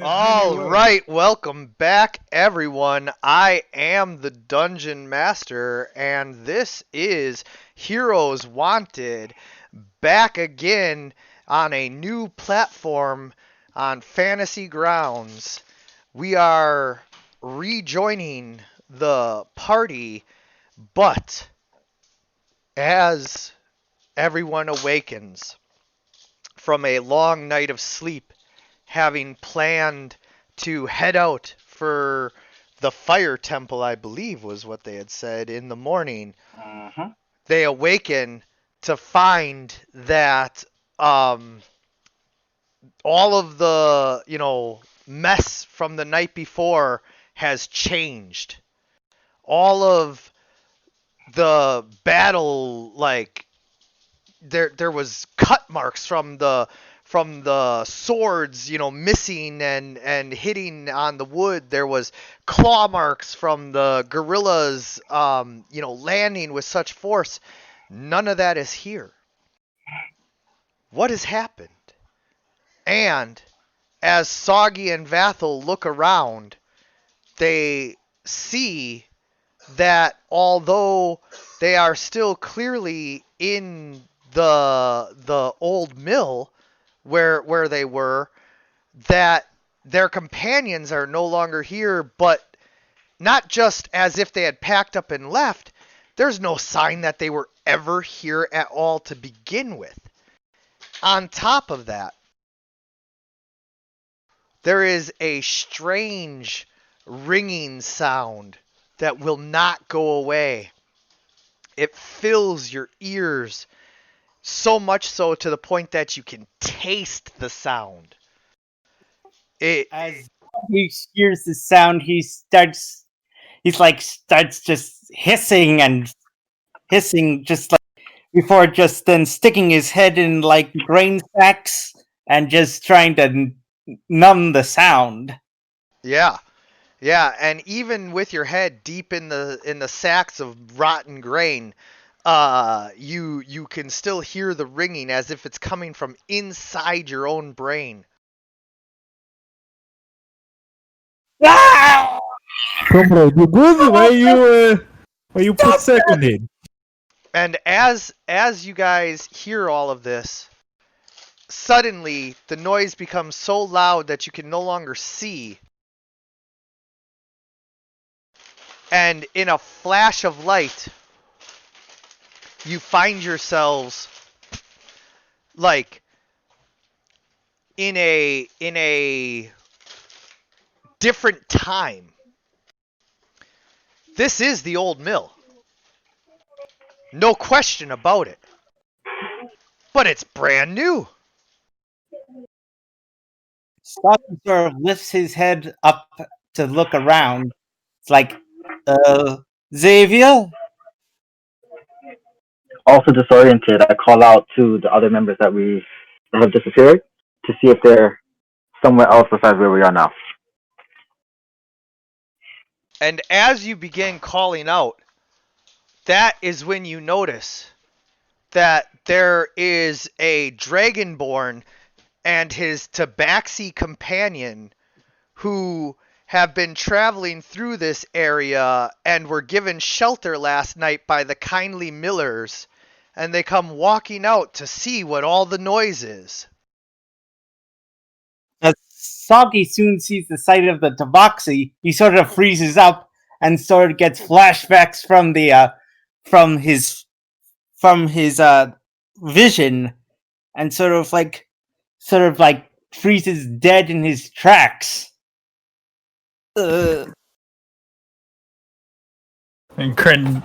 All right, welcome back, everyone. I am the Dungeon Master, and this is Heroes Wanted, back again on a new platform on Fantasy Grounds. We are rejoining the party, but as everyone awakens from a long night of sleep, having planned to head out for the fire temple, I believe was what they had said in the morning. They awaken to find that all of the, mess from the night before has changed. All of the battle, like, there was cut marks from the swords, missing and hitting on the wood. There was claw marks from the gorillas, landing with such force. None of that is here. What has happened? And as Soggy and Vathel look around, they see that although they are still clearly in the old mill where they were, that their companions are no longer here, but not just as if they had packed up and left. There's no sign that they were ever here at all to begin with. On top of that, there is a strange ringing sound that will not go away. It fills your ears, so much so to the point that you can taste the sound. As he hears the sound, he starts just hissing and hissing, just like before, just then sticking his head in like grain sacks and just trying to numb the sound. Yeah, and even with your head deep in the sacks of rotten grain, you can still hear the ringing as if it's coming from inside your own brain. Ah! Comrade, you good? Why you put seconded? And as you guys hear all of this, suddenly the noise becomes so loud that you can no longer see. And in a flash of light, you find yourselves like in a different time. This is the old mill. No question about it. But it's brand new. Stocky sort of lifts his head up to look around. It's like, Xavier? Also disoriented, I call out to the other members that have disappeared to see if they're somewhere else besides where we are now. And as you begin calling out, that is when you notice that there is a Dragonborn and his Tabaxi companion who have been traveling through this area and were given shelter last night by the kindly millers, and they come walking out to see what all the noise is. As Soggy soon sees the sight of the Tabaxi, he sort of freezes up and sort of gets flashbacks from his vision, and sort of like freezes dead in his tracks. And Kryn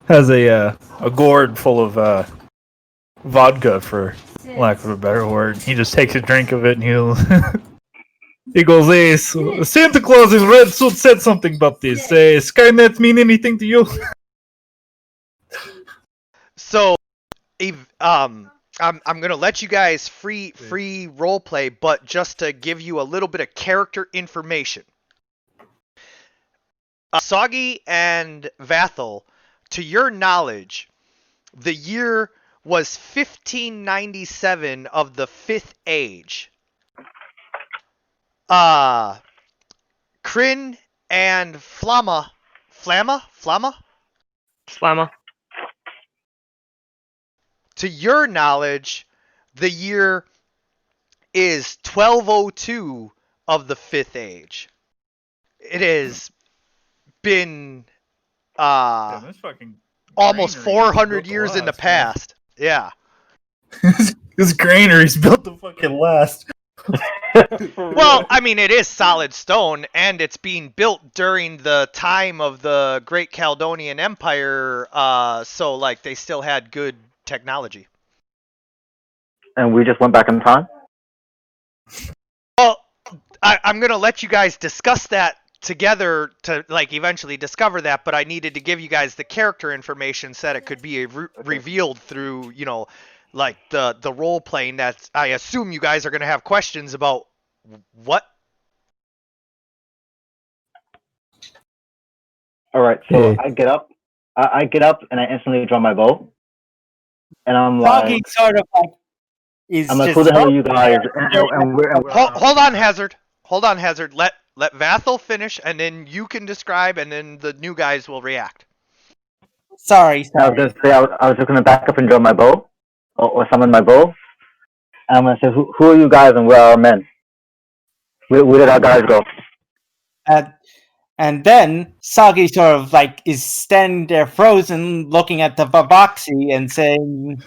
has a gourd full of vodka, for lack of a better word. He just takes a drink of it and he goes, "Hey, Santa Claus in red suit said something about this. Skynet mean anything to you?" So, I'm gonna let you guys free roleplay, but just to give you a little bit of character information. Soggy and Vathel, to your knowledge, the year was 1597 of the Fifth Age. Kryn and Flamma. Slammer. To your knowledge, the year is 1202 of the Fifth Age. It has been Damn, this fucking almost granary 400 built to years in the last, man. past. Yeah. This granary's built to fucking last. Well, I mean, it is solid stone, and it's being built during the time of the Great Caledonian Empire, so, like, they still had good technology. And we just went back in time? Well, I'm going to let you guys discuss that together to, like, eventually discover that, but I needed to give you guys the character information so that it could be revealed through, you know, like, the role-playing that I assume you guys are going to have questions about. What? All right, so Hey. I get up. I get up and I instantly draw my bow. And I'm Foggy like, sort of like is I'm like, just who the hell are you guys? And we're Hold on, Hazard. Hold on, Hazard. Let Vathel finish, and then you can describe, and then the new guys will react. sorry. I was gonna say I was just gonna back up and draw my bow, or summon my bow. And I'm gonna say, who are you guys and where are our men? Where did our guys go? And then Sagi sort of like is standing there frozen, looking at the Babaxi and saying,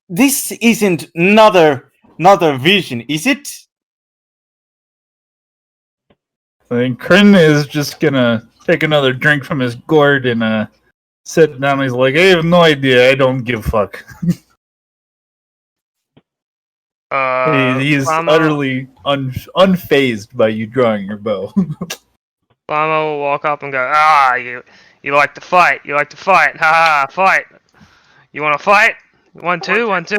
"This isn't another vision, is it?" I think Kryn is just gonna take another drink from his gourd and sit down. He's like, I have no idea. I don't give a fuck. He's Flammo- utterly unfazed by you drawing your bow. Flammo will walk up and go, you like to fight. You like to fight. Ha ha, fight. You want to fight? 1, 2, 1, 2.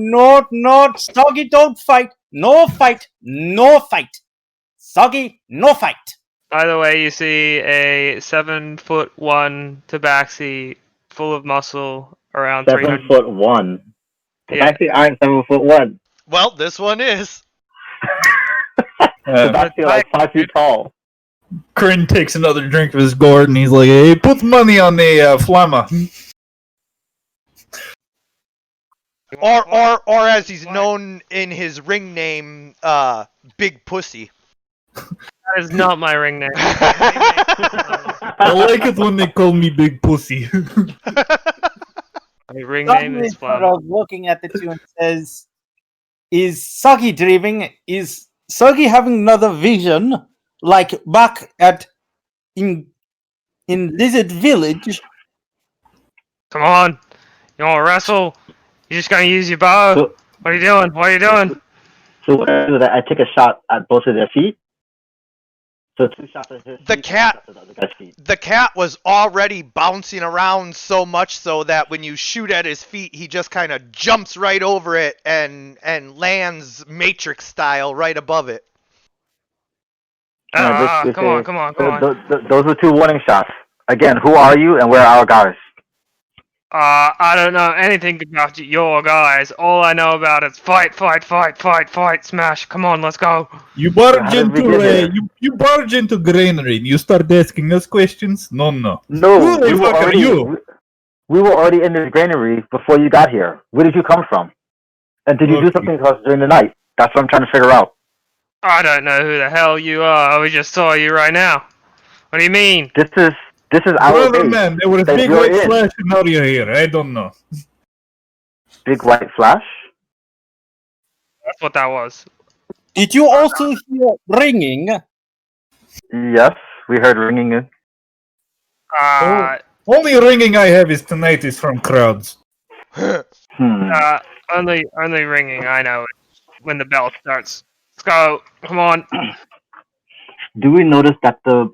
No. Soggy, don't fight. No fight. Soggy, no fight. By the way, you see a 7'1" tabaxi full of muscle, around 300. 7'1". Yeah. Tabaxi aren't 7'1". Well, this one is. Tabaxi are like 5 feet tall. Kryn takes another drink of his gourd and he's like, hey, put money on the Flamma. Or as he's known in his ring name, Big Pussy. That is not my ring name. I like it when they call me Big Pussy. My ring name Soggy is is sort Flammo. of looking at the two and says, "Is Soggy dreaming? Is Soggy having another vision, like back at in Lizard Village?" Come on. You want to wrestle? You just gonna use your bow? So- What are you doing? What are you doing? So what I do is that I take a shot at both of their feet. So 2 shots at his The feet, cat- 2 shots at the other guy's feet. The cat was already bouncing around so much so that when you shoot at his feet, he just kind of jumps right over it and lands Matrix style right above it. This Come on, is- come on, come on. Those were 2 warning shots. Again, who are you and where are our guys? I don't know anything about your guys. All I know about is fight, smash. Come on, let's go. You barge How did we into get here? you barge into granary and you start asking us questions? No. No, Who the we were fuck are already you? we were already in this granary before you got here. Where did you come from? And did you do Okay. something to us during the night? That's what I'm trying to figure out. I don't know who the hell you are. We just saw you right now. What do you mean? This is our Brother base. man, there was a that big you're white in. flash and now you're here. I don't know. Big white flash. That's what that was. Did you also hear ringing? Yes, we heard ringing in. Only ringing I have is tonight is from crowds. Only ringing. I know it. When the bell starts. Let's go. Come on. Do we notice that the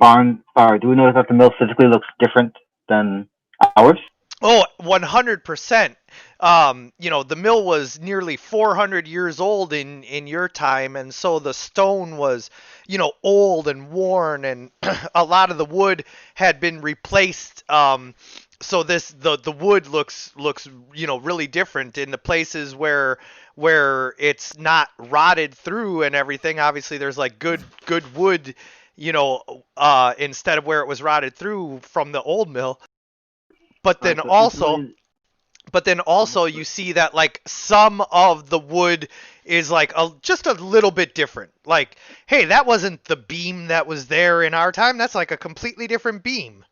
mill physically looks different than ours? Oh, 100%. You know, the mill was nearly 400 years old in your time, and so the stone was, you know, old and worn, and a lot of the wood had been replaced so the wood looks really different in the places where it's not rotted through and everything. Obviously, there's like good wood, instead of where it was rotted through from the old mill. But then also you see that like some of the wood is like just a little bit different. Like, hey, that wasn't the beam that was there in our time. That's like a completely different beam.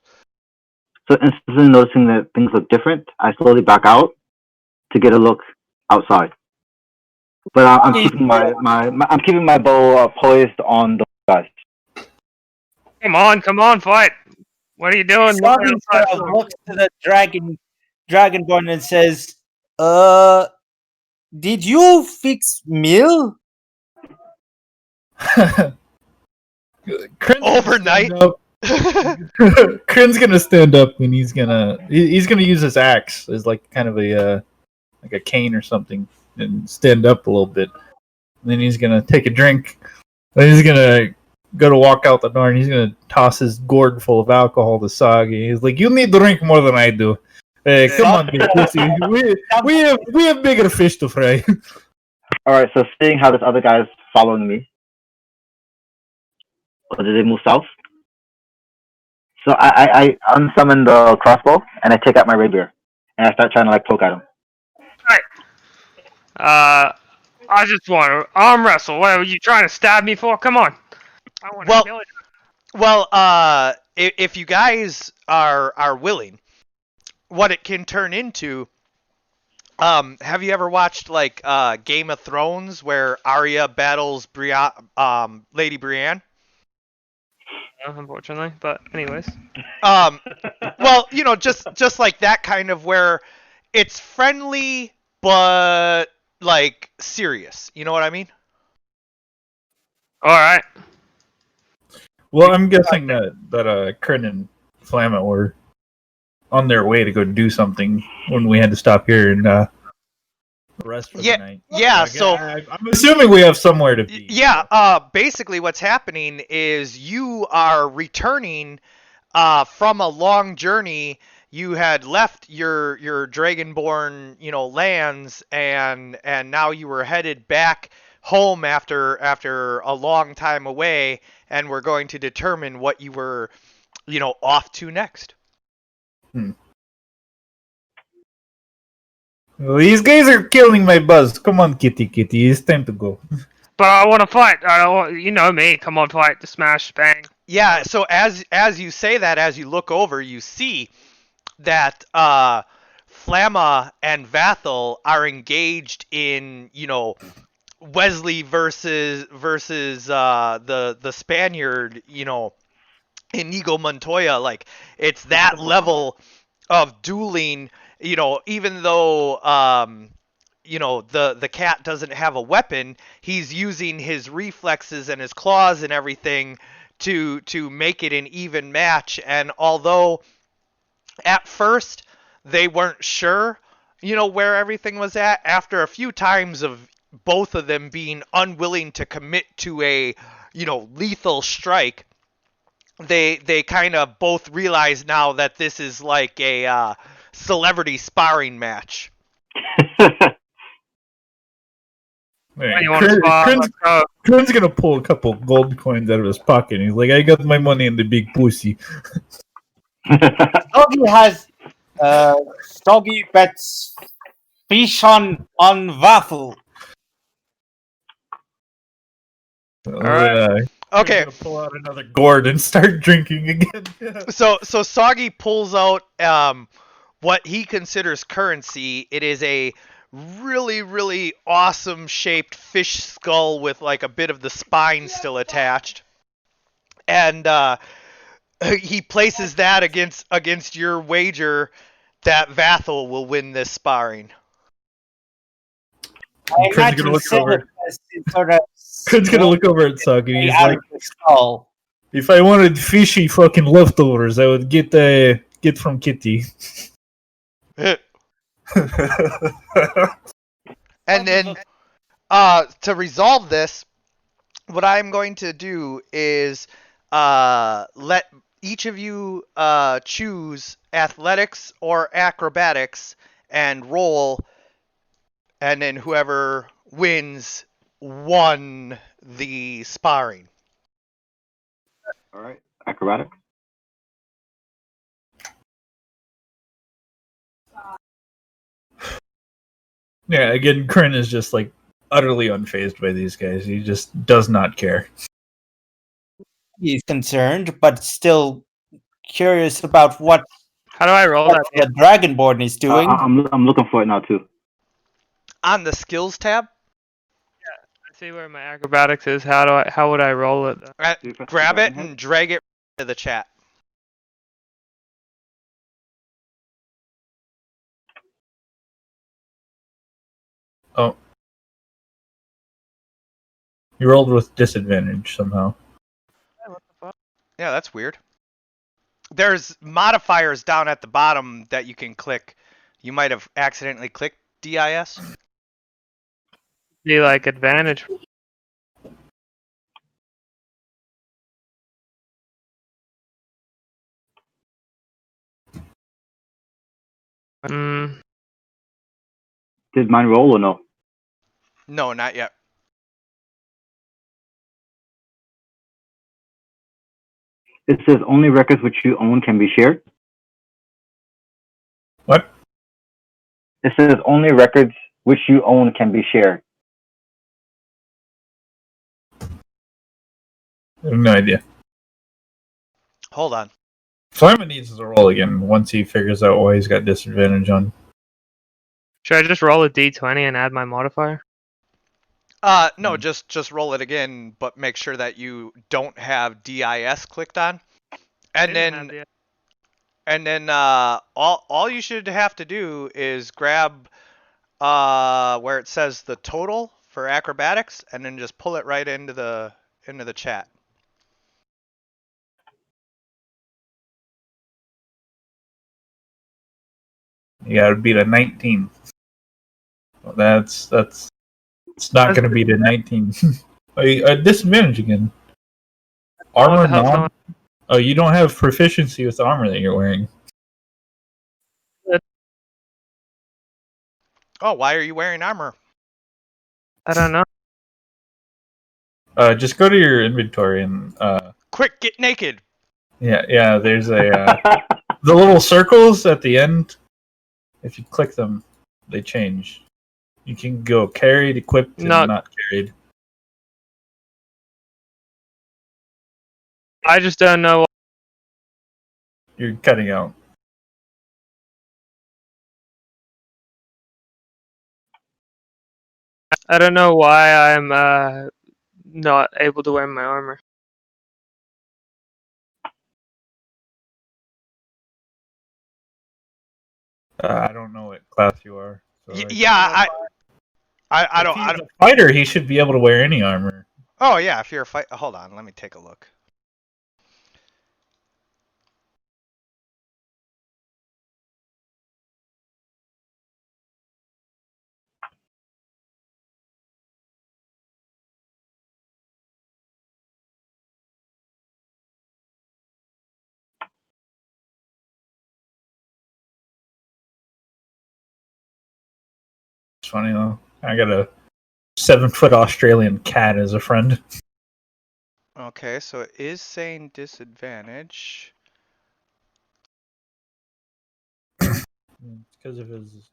So instead of noticing that things look different, I slowly back out to get a look outside. But I'm keeping I'm keeping my bow poised on the guys. Come on, fight! What are you doing? Soggy looks to the dragonborn and says, did you fix mill? Overnight. Kryn's gonna stand up and he's gonna use his axe as like kind of a like a cane or something and stand up a little bit. And then he's gonna take a drink. Then he's gonna go to walk out the door and he's gonna toss his gourd full of alcohol to Soggy. He's like, "You need to drink more than I do. Hey, come on, big pussy. We have bigger fish to fry." All right. So seeing how this other guy's following me, or did they move south? So I unsummon the crossbow and I take out my rapier and I start trying to like poke at him. I just want to arm wrestle. What are you trying to stab me for? Come on. I want to kill it. Well, if you guys are willing, what it can turn into. Have you ever watched like Game of Thrones where Arya battles Lady Brienne? Unfortunately, but anyways. Well, just like that kind of where it's friendly but like serious. You know what I mean? All right. Well, I'm guessing that Kryn and Flammet were on their way to go do something when we had to stop here and rest for the night. Yeah, so I'm assuming we have somewhere to be. Yeah, basically what's happening is you are returning from a long journey. You had left your Dragonborn, lands, and now you were headed back home after a long time away, and we're going to determine what you were, off to next. Well, these guys are killing my buzz. Come on, kitty. It's time to go. But I want to fight. I don't want, you know me. Come on, fight. The smash, bang. Yeah. So as you say that, as you look over, you see that Flamma and Vathel are engaged in, Wesley versus the Spaniard, Inigo Montoya. Like, it's that level of dueling. Even though the cat doesn't have a weapon, he's using his reflexes and his claws and everything to make it an even match. And although at first they weren't sure, where everything was at, after a few times of both of them being unwilling to commit to a lethal strike, they kind of both realize now that this is like a celebrity sparring match. Kryn's gonna pull a couple gold coins out of his pocket. He's like, "I got my money in the big pussy." Soggy bets fish on Vathel. Alright. Okay. Gonna pull out another gourd and start drinking again. So Soggy pulls out what he considers currency. It is a really, really awesome shaped fish skull with like a bit of the spine still attached. And he places that against your wager that Vathel will win this sparring. Kryn's gonna look over. Kryn's gonna look over at Soggy. He's like, "If I wanted fishy fucking leftovers, I would get from Kitty." And then to resolve this, what I'm going to do is let each of you choose athletics or acrobatics and roll, and then whoever wins won the sparring. All right. Acrobatic. Yeah, again, Kryn is just like utterly unfazed by these guys. He just does not care. He's concerned, but still curious about what How do I roll that? the Dragonborn is doing. I'm looking for it now too. On the skills tab, I see where my acrobatics is. How would I roll it? Do you press the grab it dragon head? and drag it to the chat. Oh. You rolled with disadvantage somehow. What the fuck? Yeah, that's weird. There's modifiers down at the bottom that you can click. You might have accidentally clicked DIS. Be like advantage. Mm, Did mine roll or no? No, not yet. It says only records which you own can be shared. What? It says only records which you own can be shared. I have no idea. Hold on. Simon needs to roll again once he figures out why he's got disadvantage on. should I just roll a d20 and add my modifier? No, just roll it again, but make sure that you don't have DIS clicked on. And then all you should have to do is grab where it says the total for acrobatics, and then just pull it right into the chat. You gotta beat a 19. Well, that's it's not gonna beat a 19. A disadvantage again. Armor What the hell's non. going- Oh, you don't have proficiency with the armor that you're wearing. Oh, why are you wearing armor? I don't know. Just go to your inventory and Quick, get naked. yeah. There's a the little circles at the end. If you click them, they change. You can go carried, equipped, and Not- not carried. I just don't know. You're cutting out. I don't know why I'm not able to wear my armor. I don't know what class you are. So Yeah, I If don't. he's a fighter, he should be able to wear any armor. Oh yeah, if you're a fight. Hold on, let me take a look. It's funny though. I got a 7-foot Australian cat as a friend. Okay, so it is saying disadvantage. It's because of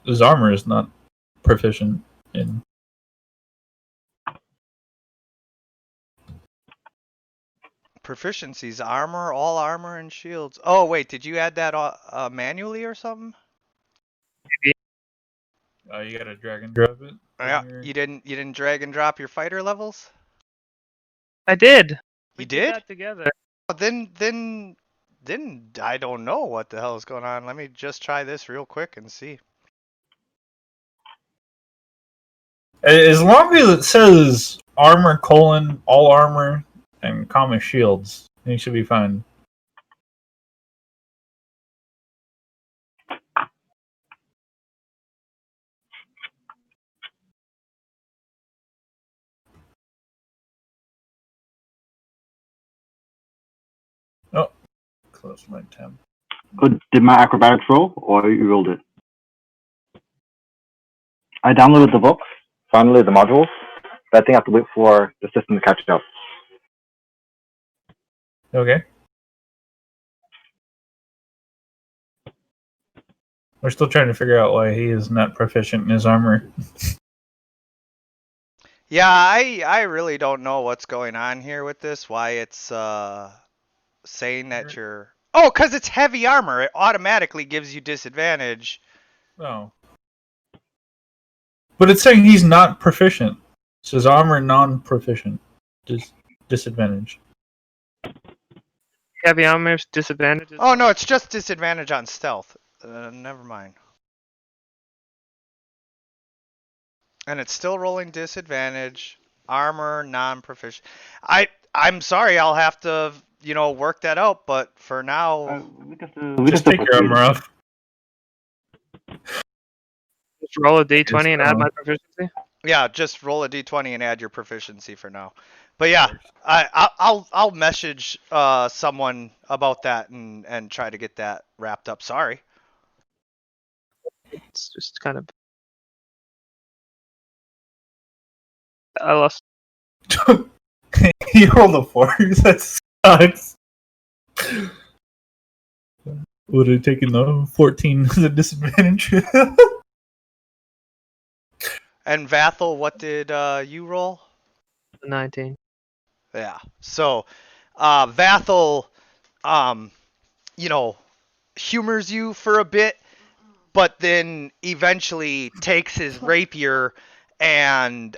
his armor is not proficient in. Proficiencies: armor, all armor, and shields. Oh wait, did you add that manually or something? You gotta drag and drop it. Yeah, you didn't drag and drop your fighter levels. I did. We You did? that together. Oh, then I don't know what the hell is going on. Let me just try this real quick and see. As long as it says armor : all armor and common shields, you should be fine. Oh, close. that's my 10. Did my acrobatics roll, or you rolled it? I downloaded the books, finally the modules, but I think I have to wait for the system to catch up. Okay. We're still trying to figure out why he is not proficient in his armor. Yeah, I really don't know what's going on here with this. Why it's saying that you're. Oh, because it's heavy armor. It automatically gives you disadvantage. Oh. But it's saying he's not proficient. It says armor non-proficient. Disadvantage. Heavy armor's disadvantages. Oh no, it's just disadvantage on stealth. Never mind. And it's still rolling disadvantage. Armor non-proficient. I'm sorry, I'll have to work that out. But for now, Just take your armor off. Just roll a d20 and add my proficiency. yeah, just roll a d20 and add your proficiency for now. But yeah, I'll message someone about that and try to get that wrapped up. Sorry. It's just kind of. I lost. You rolled a 4. That sucks. Would have taken the 14 as a disadvantage. And Vathel, what did you roll? 19. Yeah. So, Vathel, humors you for a bit, but then eventually takes his rapier and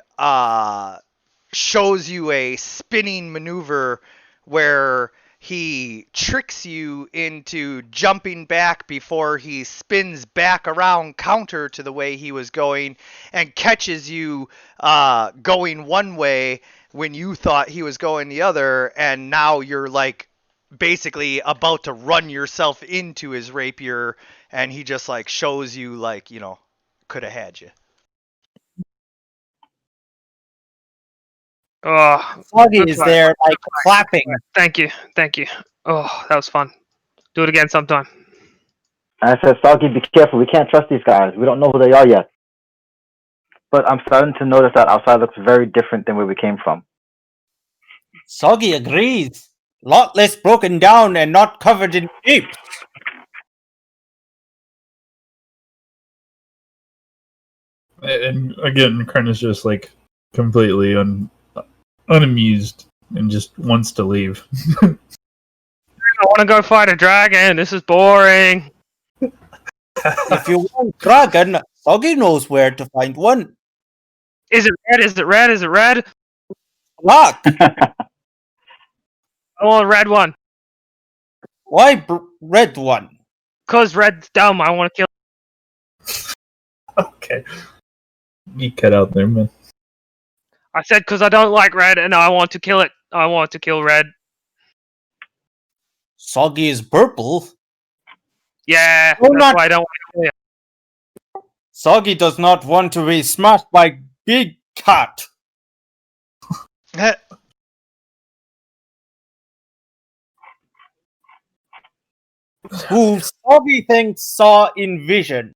shows you a spinning maneuver where he tricks you into jumping back before he spins back around counter to the way he was going and catches you going one way when you thought he was going the other, and now you're like basically about to run yourself into his rapier, and he just like shows you like, could have had you. Oh, Foggy that's is right. there, like, clapping. Thank you. Oh, that was fun. Do it again sometime. I said, Soggy, be careful. We can't trust these guys. We don't know who they are yet. But I'm starting to notice that outside looks very different than where we came from. Soggy agrees. Lot less broken down and not covered in apes. And again, Kern is just like completely unamused and just wants to leave. I want to go fight a dragon. This is boring. If you want dragon, Soggy knows where to find one. Is it red? Is it red? Is it red? Lock. I want a red one. Why red one? Cause red's dumb. I want to kill. Okay. You cut out there, man. I said because I don't like red and I want to kill it. I want to kill red. Soggy is purple. Yeah, Oh, that's not- why I don't want to kill it. Soggy does not want to be smashed by Big Cat. Who Soggy thinks saw in vision.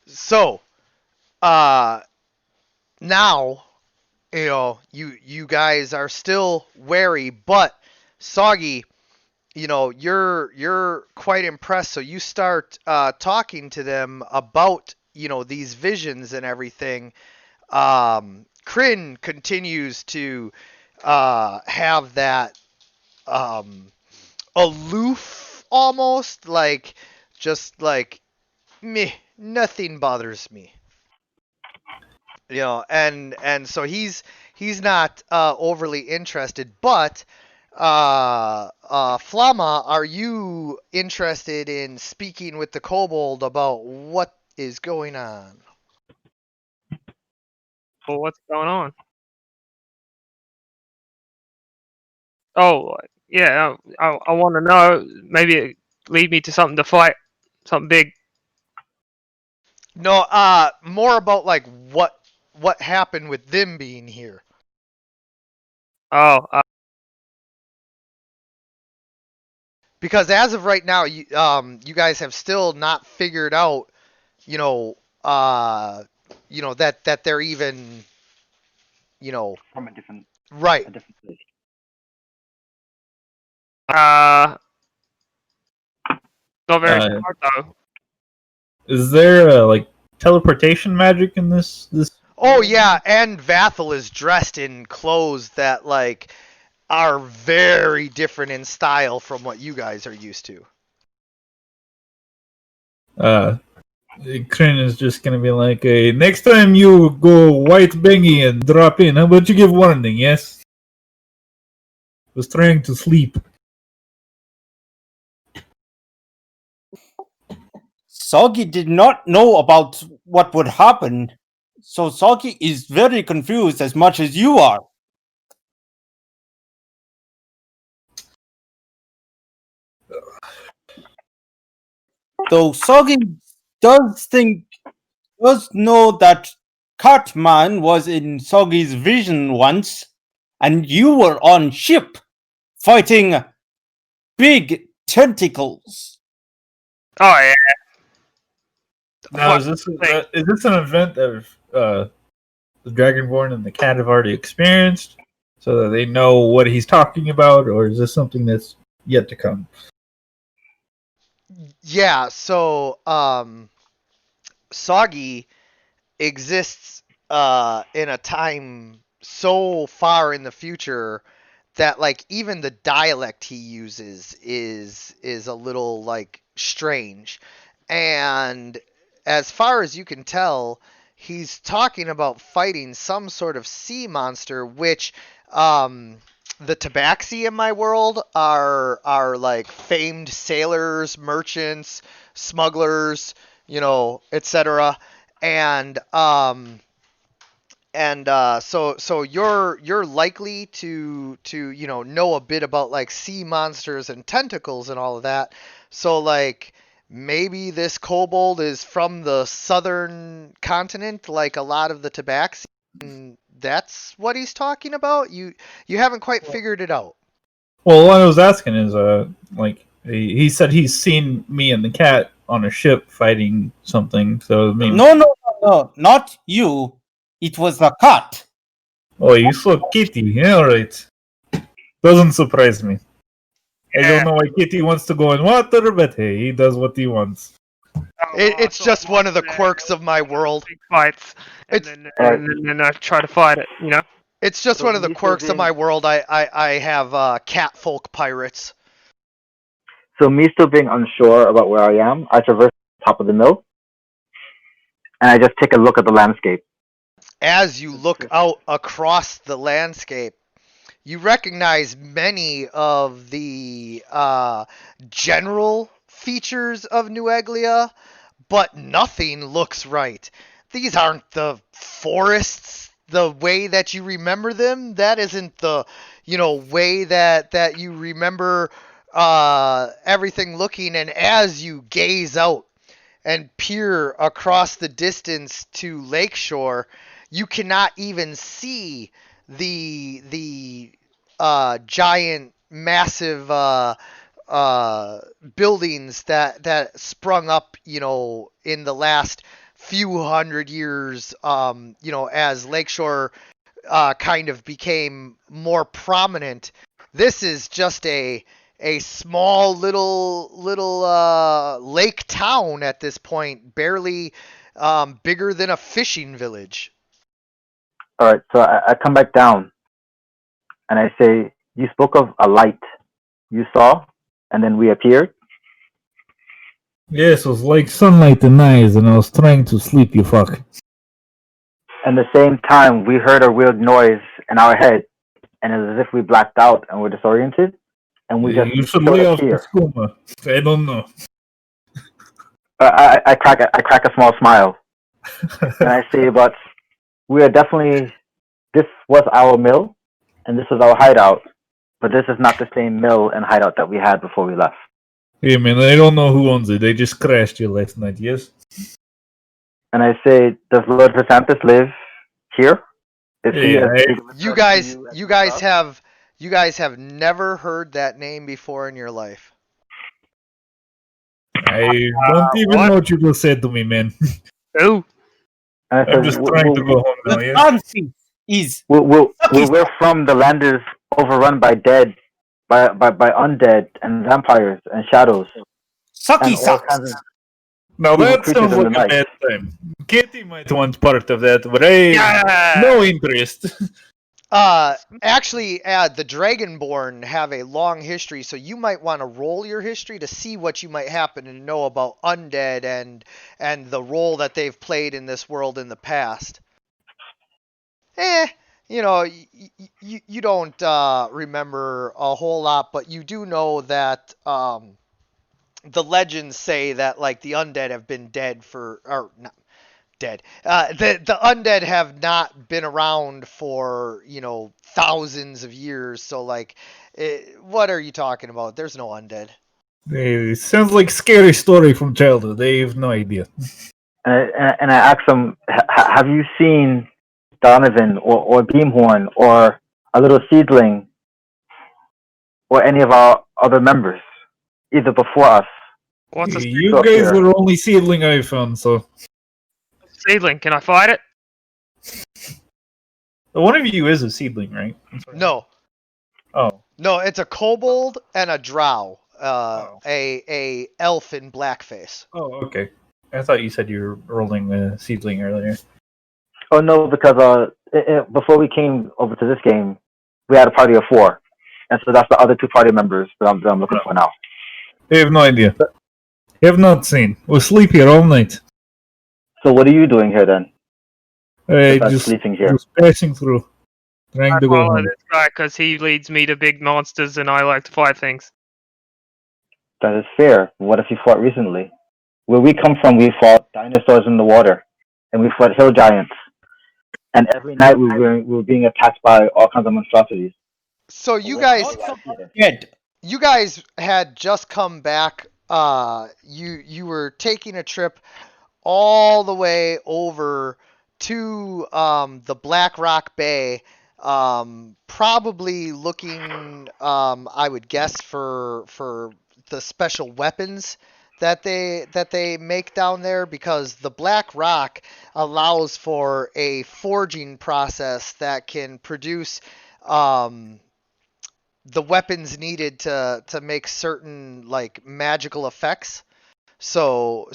So, now, you guys are still wary, but Soggy, you're quite impressed. So you start talking to them about these visions and everything. Kryn continues to have that aloof, almost like just like me, nothing bothers me. And so he's not overly interested, but Flamma, are you interested in speaking with the kobold about what is going on? Well, what's going on? Oh, yeah. I want to know. Maybe it lead me to something to fight. Something big. No, more about like what happened with them being here. Oh, Because as of right now, you guys have still not figured out, you know, that they're even, From a different right. place. Not very Uh, smart though. Is there like teleportation magic in this? Oh yeah, and Vathel is dressed in clothes that like are very different in style from what you guys are used to. Kryn is just gonna be like, "Hey, next time you go white bangy and drop in, how about you give warning? Yes, was trying to sleep." Soggy did not know about what would happen, so Soggy is very confused as much as you are. Though Soggy does know that Cartman was in Soggy's vision once, and you were on ship fighting big tentacles. Oh yeah. Now, Fuck, is this an event that the Dragonborn and the cat have already experienced, so that they know what he's talking about, or is this something that's yet to come? Yeah, so Soggy exists in a time so far in the future that like even the dialect he uses is a little like strange. And as far as you can tell, he's talking about fighting some sort of sea monster, which the Tabaxi in my world are like famed sailors, merchants, smugglers, etc. And so you're likely to know a bit about like sea monsters and tentacles and all of that. So like maybe this kobold is from the southern continent, like a lot of the Tabaxi. And that's what he's talking about. You haven't quite figured it out. Well, what I was asking is, like he said he's seen me and the cat on a ship fighting something. So I mean, No, not you. It was the cat. oh, you saw Kitty. Yeah, all right. Doesn't surprise me. I yeah. don't know why Kitty wants to go in water, but hey, he does what he wants. It's just one of the quirks of my world. Big fights, and It's- then I try to fight it. You know. It's just So one of the you quirks of still my world. I have cat folk pirates. So me still being unsure about where I am, I traverse the top of the mill, and I just take a look at the landscape. As you look out across the landscape, you recognize many of the general features of New Eglia, but nothing looks right. These aren't the forests the way that you remember them. That isn't the way that you remember everything looking. And as you gaze out and peer across the distance to Lakeshore, you cannot even see the giant, massive buildings that sprung up, in the last few hundred years, as Lakeshore kind of became more prominent. This is just a small little lake town at this point, barely bigger than a fishing village. All right, so I come back down, and I say, "You spoke of a light you saw, and then we appeared." Yes, it was like sunlight in eyes, and I was trying to sleep. You fuck. And at the same time, we heard a weird noise in our head, and it's as if we blacked out and were disoriented, and we just You should showed lay up off the here. skooma. I don't know. I crack a small smile, and I say, "But we are definitely. This was our mill, and this was our hideout. But this is not the same mill and hideout that we had before we left." Hey man, I don't know who owns it. They just crashed you last night. Yes. And I say, "Does Lord Chrysanthus live here? Is he Yeah, as big of a You threat guys, to as you we guys thought?" have never heard that name before in your life. I don't even what? know what you just said to me, man. Ooh. And I I'm said, just trying to go home now, The yeah? fancy is where we're from, the land is overrun by undead and vampires and shadows sucky and all sucks. kinds of Now evil that creatures sounds in the like a night. bad time. Katie might want part of that, but I Yeah. no interest. Actually, the Dragonborn have a long history, so you might want to roll your history to see what you might happen to know about undead and the role that they've played in this world in the past. You know, you don't remember a whole lot, but you do know that the legends say that like the undead have been dead for or not dead. The undead have not been around for thousands of years. So like, what are you talking about? There's no undead. It sounds like scary story from childhood. They have no idea. And I asked them, have you seen Donovan or Beamhorn or a little seedling or any of our other members, either before us? What's a You up guys here? are the only seedling I found, so seedling? Can I fight it? one of you is a seedling, right? No, Oh, no, it's a kobold and a drow. Oh. A elf in blackface. oh, okay. I thought you said you were rolling a seedling earlier. Oh no, because before we came over to this game, we had a party of 4, and so that's the other 2 party members that I'm looking for now. I have no idea. I have not seen. We'll sleep here all night. So what are you doing here then? I Besides just sleeping here. was passing through, trying I to go follow home. this guy because he leads me to big monsters and I like to fight things. That is fair. What if you fought recently? Where we come from, we fought dinosaurs in the water, and we fought hill giants. And every night we were being attacked by all kinds of monstrosities. So you guys Dead. you guys had just come back. You were taking a trip all the way over to the Black Rock Bay, probably looking, I would guess for the special weapons that they make down there, because the Black Rock allows for a forging process that can produce the weapons needed to make certain like magical effects. So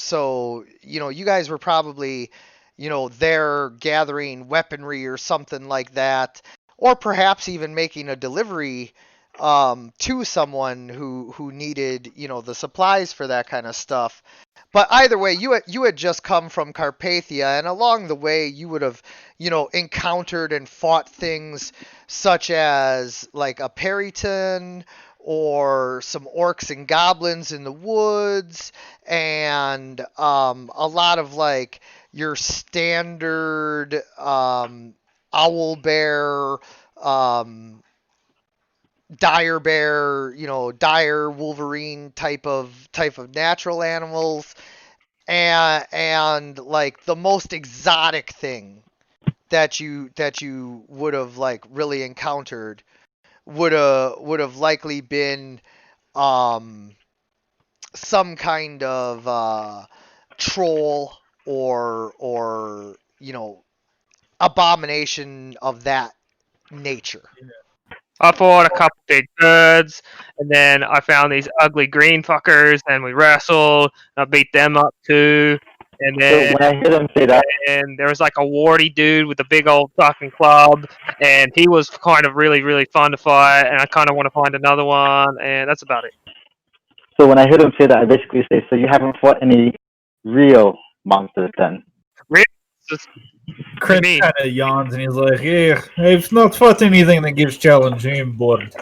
you guys were probably there gathering weaponry or something like that, or perhaps even making a delivery to someone who needed the supplies for that kind of stuff. But either way, you had just come from Carpathia, and along the way you would have encountered and fought things such as like a Periton or some orcs and goblins in the woods, and a lot of like your standard owl bear, dire bear, dire wolverine type of natural animals, and like the most exotic thing that you would have like really encountered would have likely been some kind of troll or abomination of that nature. I fought a couple big birds, and then I found these ugly green fuckers, and we wrestled. I beat them up too, and So then when I hear them say that, and there was like a warty dude with a big old fucking club, and he was kind of really, really fun to fight, and I kind of want to find another one, and that's about it. so when I hear them say that, I basically say, so you haven't fought any real monsters then? Just, Chris mean? kind of yawns and he's like, "Yeah, I've not fought anything that gives challenge. I'm bored."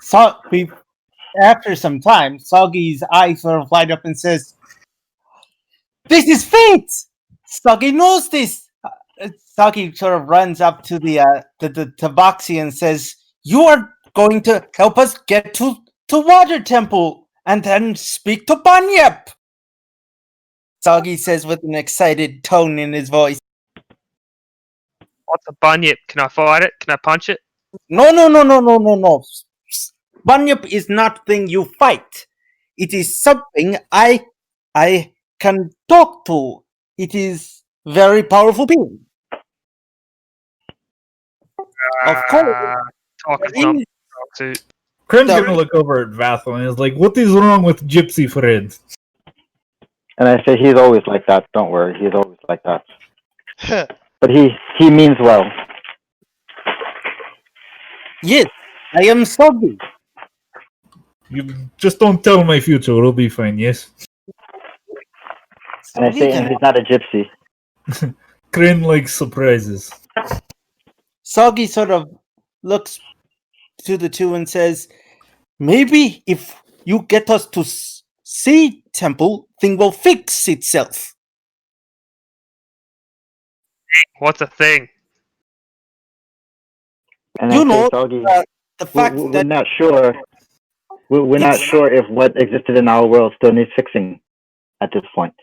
So after some time, Soggy's eyes sort of light up and says, "This is fate! Soggy knows this." Soggy sort of runs up to the Tabaxi and says, "You are going to help us get to Water Temple and then speak to Banyep." Soggy says with an excited tone in his voice. What's a bunyip? Can I fight it? Can I punch it? No. Bunyip is not thing you fight. it is something I can talk to. It is very powerful being. Of course, Talk is in- not talk to. Kren's So- gonna look over at Vathel and is like, "What is wrong with Gypsy friend?" And I say he's always like that. Don't worry, he's always like that. But he means well. yes, I am Soggy. You just don't tell my future; it'll be fine. Yes. And I say, and he's not a gypsy. Kren likes surprises. Soggy sort of looks to the two and says, maybe if you get us to see Temple, thing will fix itself. What's a thing? And You I say, know, Soggy, The fact we're that not sure. We're not Yes. sure if what existed in our world still needs fixing at this point.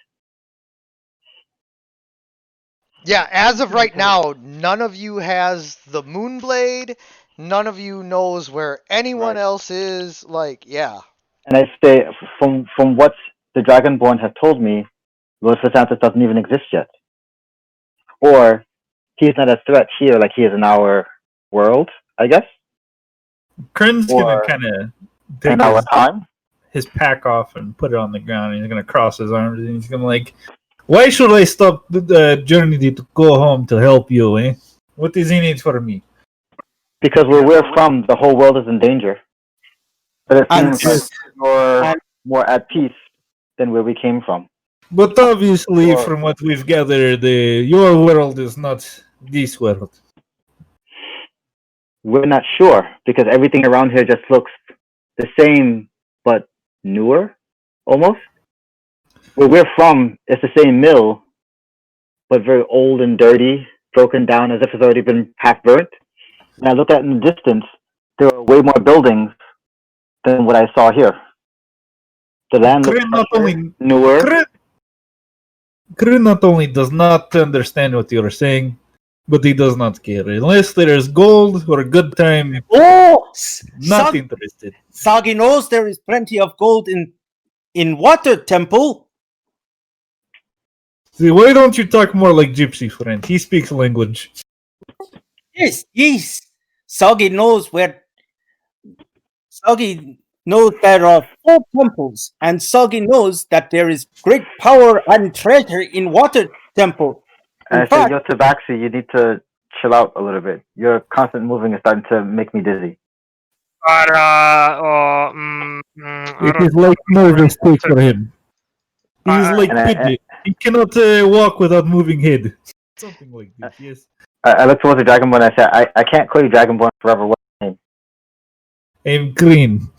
Yeah, as of right now, none of you has the Moonblade. None of you knows where anyone Right. else is. Like, yeah. And I say, from what the Dragonborn have told me, Lord Chrysanthus doesn't even exist yet. Or he's not a threat here like he is in our world, I guess. Kren's gonna Or kind of In take our time. his pack off and put it on the ground. And he's gonna cross his arms and he's gonna like, "Why should I stop the journey to go home to help you? Eh? What does he need from me?" Because where we're from, the whole world is in danger. But it And- seems like you're and- more at peace than where we came from. But obviously, Or- from what we've gathered, your world is not this world. We're not sure because everything around here just looks the same but newer, almost. Where we're from, it's the same mill, but very old and dirty, broken down as if it's already been half burnt. And I looked at it in the distance, there are way more buildings than what I saw here. The land looks Kren not fresher, only newer. Kren not only does not understand what you're saying, but he does not care. Unless there is gold or a good time, oh, not interested. Soggy knows there is plenty of gold in Water Temple. See, why don't you talk more like Gypsy friend? He speaks language. Yes. Soggy knows where. Soggy knows there are 4 temples, and Soggy knows that there is great power and treasure in Water Temple. And In I said, fact, yo, Tabaxi, you need to chill out a little bit. Your constant moving is starting to make me dizzy. But I It don't is like nervous state for him. He is like And I- Pidgey. He cannot walk without moving head. Something like this, yes. I looked towards the Dragonborn and I said, I can't call you Dragonborn forever. What's your name? I'm green.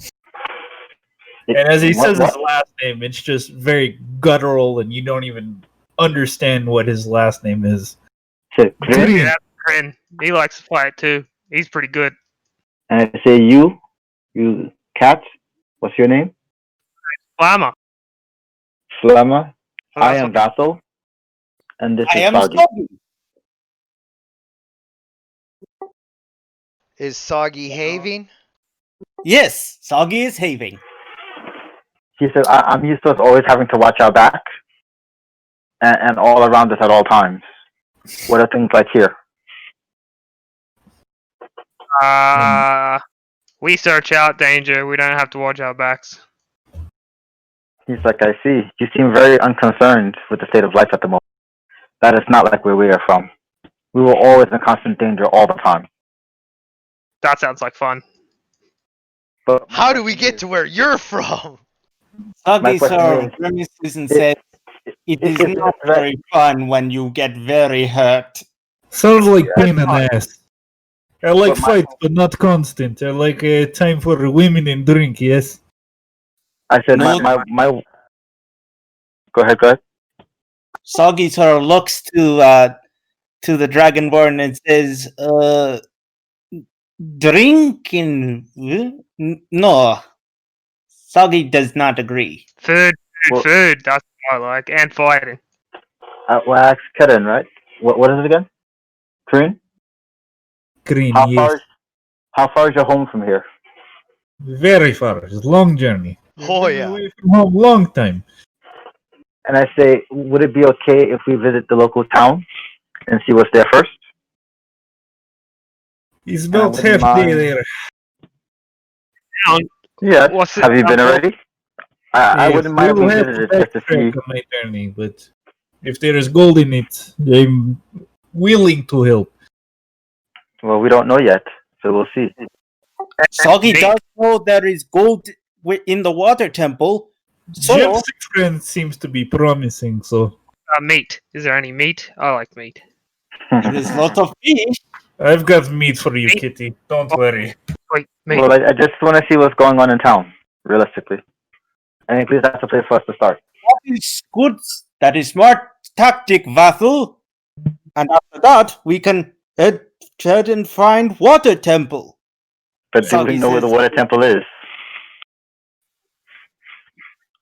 And as he What- says what- his last name, it's just very guttural, and you don't even understand what his last name is. Shit, Green. Yeah, that's Kren. He likes to fight too. He's pretty good. And I say, you cat, what's your name? Llama. Flamma. I am Vassal. And this I is am Soggy. Soggy. Is Soggy having? Yes, Soggy is having. He said, I'm used to us always having to watch our back and all around us at all times. What are things like here? We search out danger. We don't have to watch our backs. He's like, I see. You seem very unconcerned with the state of life at the moment. That is not like where we are from. We were always in constant danger all the time. That sounds like fun. But How do we get to where you're from? Soggy question sort of is- grimaces and says, it is it's not very- very fun when you get very hurt. Sounds like Yeah, pain in fine. the ass. I like But my- fights, but not constant. I like time for women and drink, yes. I said, No. my Go ahead. Soggy sort of looks to the Dragonborn and says, drinking? No. Soggy does not agree. Food. Well- Food. That's what I like. And fighting. Well, I asked Karen, right? What is it again? Korean? Green, How yes. far is your home from here? Very far. It's a long journey. Oh Been yeah. away from home long time. And I say, would it be okay if we visit the local town and see what's there first? He's I built wouldn't half day mind. there. Yes. What's the Have you been town called? already? I Yes, wouldn't mind if we we will have to visited just to see. backtrack on my journey, but if there is gold in it, I'm willing to help. Well, we don't know yet, so we'll see. Soggy Nate. does know there is gold in the water temple. So, Jim's friend seems to be promising, so Meat. Is there any meat? I like meat. there is lots of fish. I've got meat for you, Meat? Kitty. Don't worry. Wait, meat. Well, I just want to see what's going on in town, realistically. I think please that's a place for us to start. That is good. That is smart tactic, Vathul. And after that, we can head and find water temple. But do Soggy we know where the says- water temple is?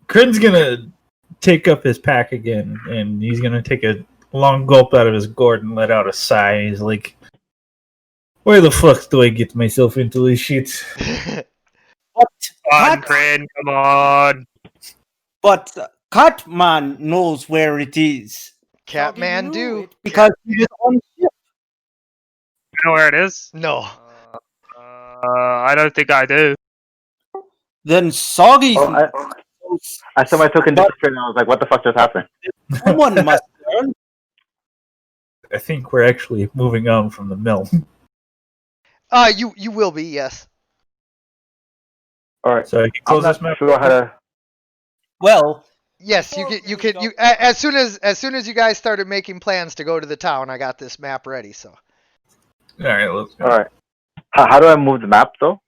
Kern's gonna take up his pack again, and he's gonna take a long gulp out of his gourd and let out a sigh. He's like, "Where the fuck do I get myself into this shit?" But Come on, Cat, Cran, come on. but Catman knows where it is. Soggy Catman knew do. it because he was on ship. You know where it is? No. I don't think I do. Then Soggy Oh, I saw my token disappear and I was like, what the fuck just happened? someone must learn. I think we're actually moving on from the mill. You will be, yes. Alright. So I can I'm close not this map. sure how to. Well, Yes, as soon as you guys started making plans to go to the town, I got this map ready, so. All right, let's go. Alright. How do I move the map though?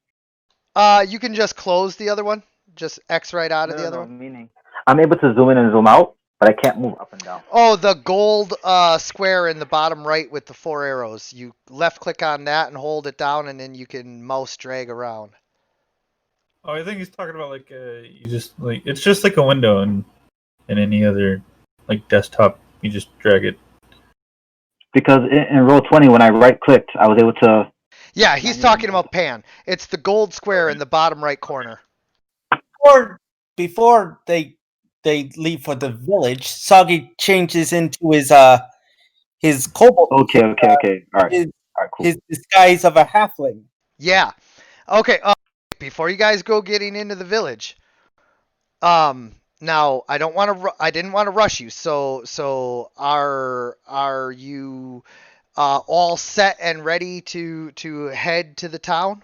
You can just close the other one. Just X right out of the other one. Meaning I'm able to zoom in and zoom out, but I can't move up and down. Oh, the gold square in the bottom right with the 4 arrows. You left click on that and hold it down, and then you can mouse drag around. Oh, I think he's talking about like you just like it's just like a window in any other like desktop. You just drag it. Because in Roll20, when I right clicked, I was able to. Yeah, he's talking about pan. It's the gold square in the bottom right corner. before they leave for the village, Soggy changes into his kobold, Okay. Alright. his, Alright, cool. his disguise of a halfling. Yeah. Okay. Before you guys go getting into the village, now I don't want to. I didn't want to rush you. So are you all set and ready to head to the town?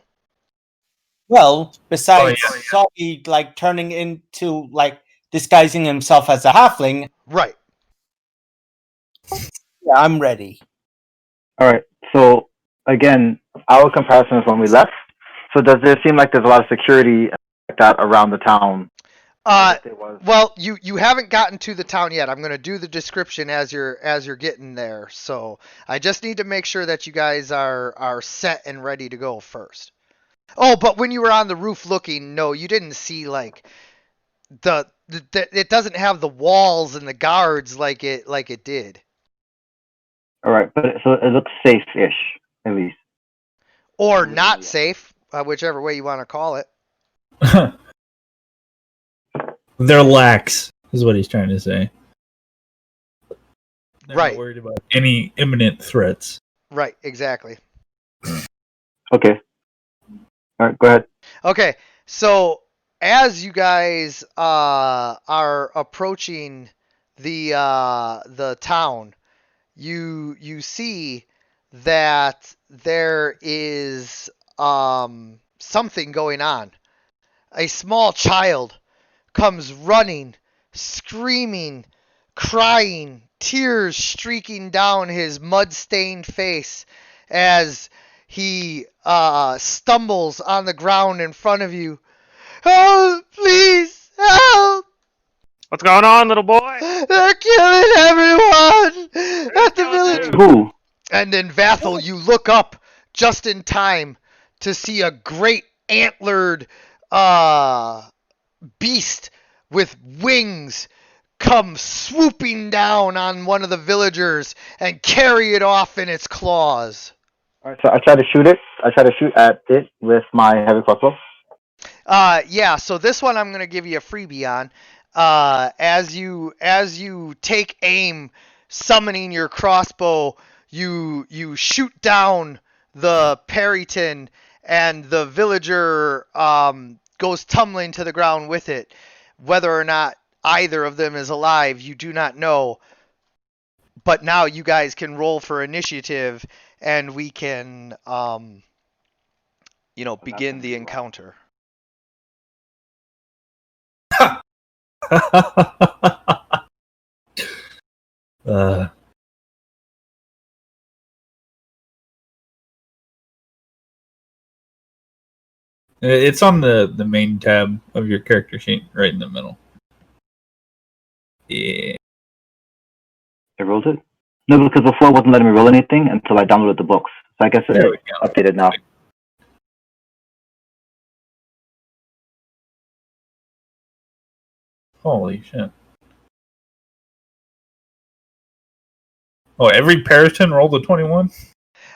Well, besides Oh, yeah. Soggy like turning into like disguising himself as a halfling, Right. yeah, I'm ready. Alright, so again, our comparison is when we left. So does there seem like there's a lot of security like that around the town? There was? Well, you haven't gotten to the town yet. I'm going to do the description as you're getting there. So I just need to make sure that you guys are set and ready to go first. Oh, but when you were on the roof looking, no, you didn't see like the it doesn't have the walls and the guards like it did. Alright, but so it looks safe-ish, at least. Or not safe, whichever way you want to call it. They're lax, is what he's trying to say. They're Right. Not worried about any imminent threats. Right, exactly. Okay. Alright, go ahead. Okay, so as you guys are approaching the town, you see that there is something going on. A small child comes running, screaming, crying, tears streaking down his mud-stained face as he stumbles on the ground in front of you. Help, please, help! What's going on, little boy? They're killing everyone at the village. Who? And then Vathel, you look up just in time to see a great antlered beast with wings come swooping down on one of the villagers and carry it off in its claws. Alright, so I try to shoot it. I try to shoot at it with my heavy crossbow. Yeah, so this one I'm gonna give you a freebie on. As you take aim, summoning your crossbow, you shoot down the Perryton, and the villager goes tumbling to the ground with it. Whether or not either of them is alive, you do not know. But now you guys can roll for initiative, and we can begin the encounter. uh, it's on the main tab of your character sheet, right in the middle. Yeah. I rolled it. No, because before it wasn't letting me roll anything until I downloaded the books. So I guess There it's we go. updated now. Holy shit. Oh, every Perryton rolled a 21?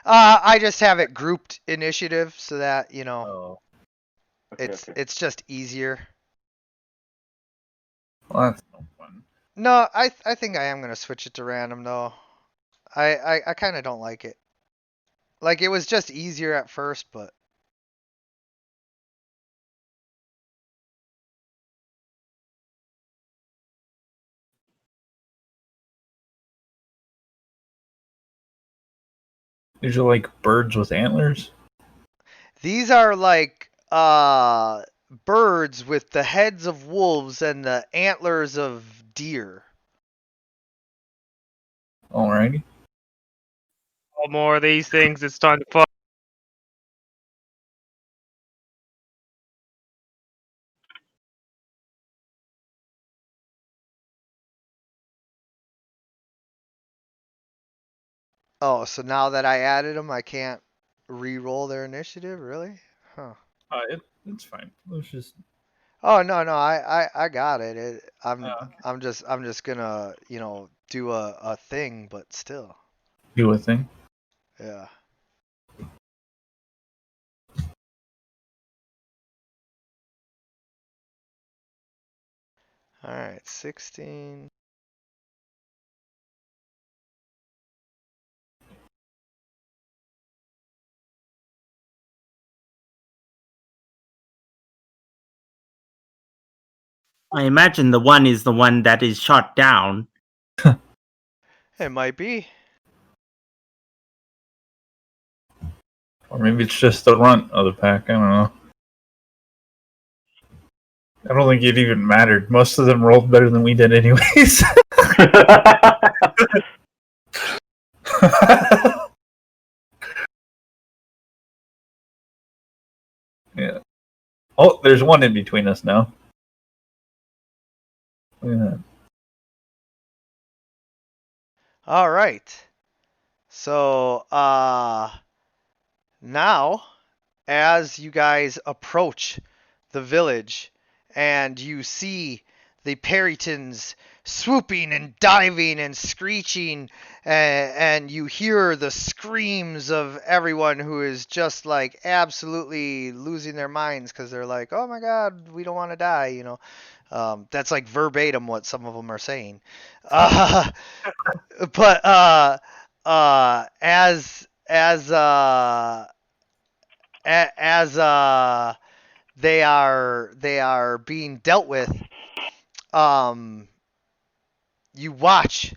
I just have it grouped initiative so that Oh. it's just easier. Well, that's no fun. No, I think I am gonna switch it to random though. I kind of don't like it. Like, it was just easier at first, but These are like birds with antlers? these are like birds with the heads of wolves and the antlers of deer. Alrighty. All more of these things. It's time to fight. Oh, so now that I added them, I can't re-roll their initiative, really? Huh. It's fine. Let's just Oh no, I got it. I'm uh, I'm just gonna do a thing, but still, do a thing. yeah. All right, 16. I imagine the one is the one that is shot down. It might be. Or maybe it's just the runt of the pack. I don't know. I don't think it even mattered. Most of them rolled better than we did anyways. Yeah. Oh, there's one in between us now. Look at that. All right. So, now, as you guys approach the village and you see the Perrytons swooping and diving and screeching, and you hear the screams of everyone who is just like absolutely losing their minds because they're like, oh my god, we don't want to die, that's like verbatim what some of them are saying. But as they are being dealt with, you watch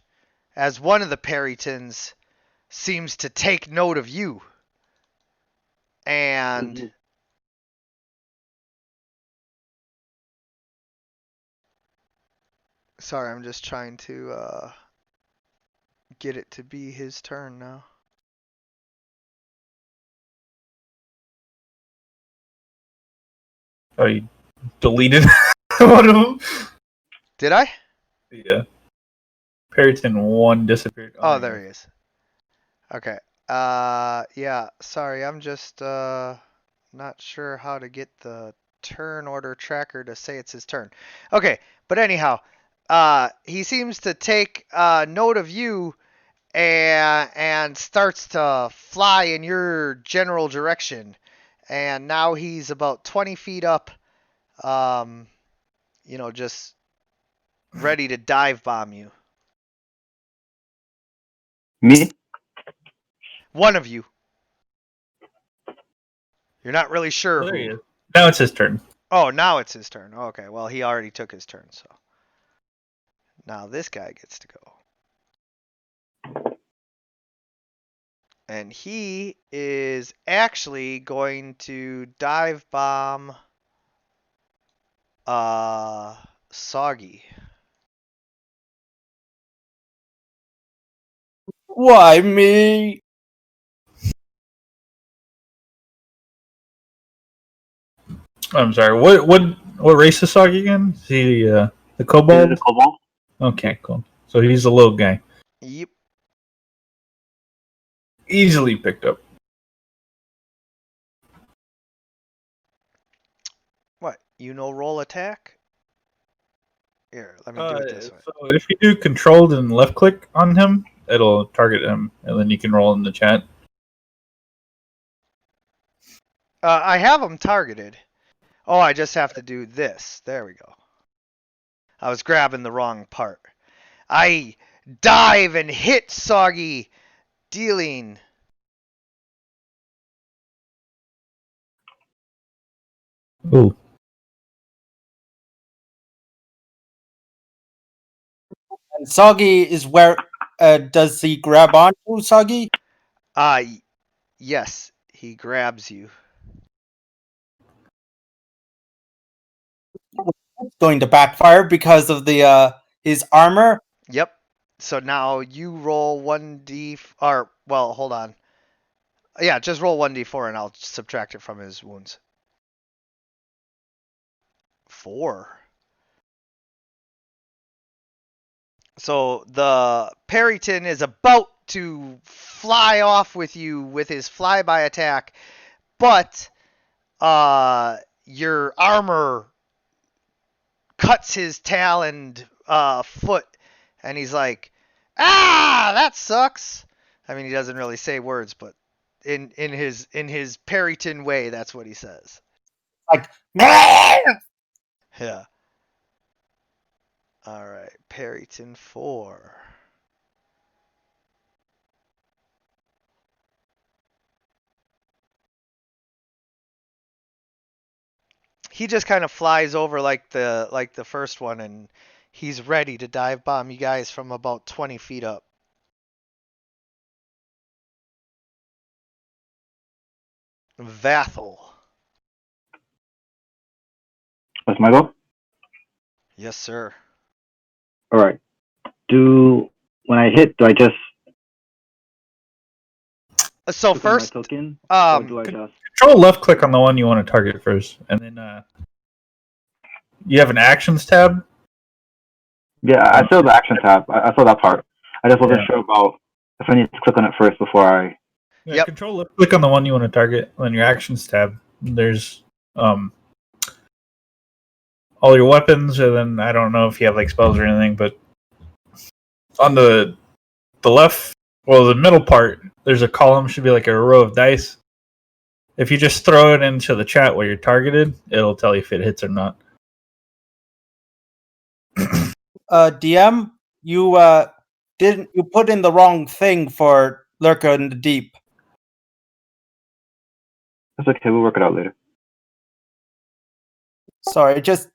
as one of the Perrytons seems to take note of you, and sorry, I'm just trying to get it to be his turn now. Oh, you deleted one of them? Did I? Yeah. Perryton 1 disappeared. Oh, there he is. Okay. Yeah, sorry, I'm just not sure how to get the turn order tracker to say it's his turn. Okay, but anyhow, he seems to take note of you and starts to fly in your general direction. And now he's about 20 feet up just ready to dive bomb you. Me? One of you. You're not really sure Oh, there who. he is. Now it's his turn. Oh, now it's his turn. Okay, well, he already took his turn, so. Now this guy gets to go. And he is actually going to dive bomb Soggy. Why me? I'm sorry. What race is Soggy again? Is he the Is it kobold? a cobalt? Okay, cool. So he's a little guy. Yep. Easily picked up. What? Roll attack? Here, let me do it this way. So if you do controlled and left click on him, it'll target him, and then you can roll in the chat. I have him targeted. Oh, I just have to do this. There we go. I was grabbing the wrong part. I dive and hit Soggy, dealing Ooh. And Soggy is where. Does he grab onto Soggy? yes, he grabs you. It's going to backfire because of the his armor. Yep. So now you roll 1d or well, hold on. Yeah, just roll 1d4 and I'll subtract it from his wounds. 4. So the Perryton is about to fly off with you with his flyby attack, but your armor cuts his taloned foot, and he's like, "Ah, that sucks." I mean, he doesn't really say words, but in his Perryton way, that's what he says. Like, Yeah. All right, Perryton 4. He just kind of flies over like the first one, and he's ready to dive bomb you guys from about 20 feet up. Vathel. That's my go? Yes, sir. Alright. When I hit, do I just So put in my first, token? Or do I con- just... Control left click on the one you want to target first, and then you have an actions tab. Yeah, I saw the action tab. I saw that part. I just wasn't Yeah. sure about if I need to click on it first before I... Yeah, Yep. Control left click on the one you want to target. On your actions tab, there's all your weapons, and then I don't know if you have like spells or anything, but on the left, well, the middle part, there's a column, should be like a row of dice. If you just throw it into the chat where you're targeted, it'll tell you if it hits or not. DM, you you put in the wrong thing for Lurker in the Deep. That's okay, we'll work it out later. Sorry, just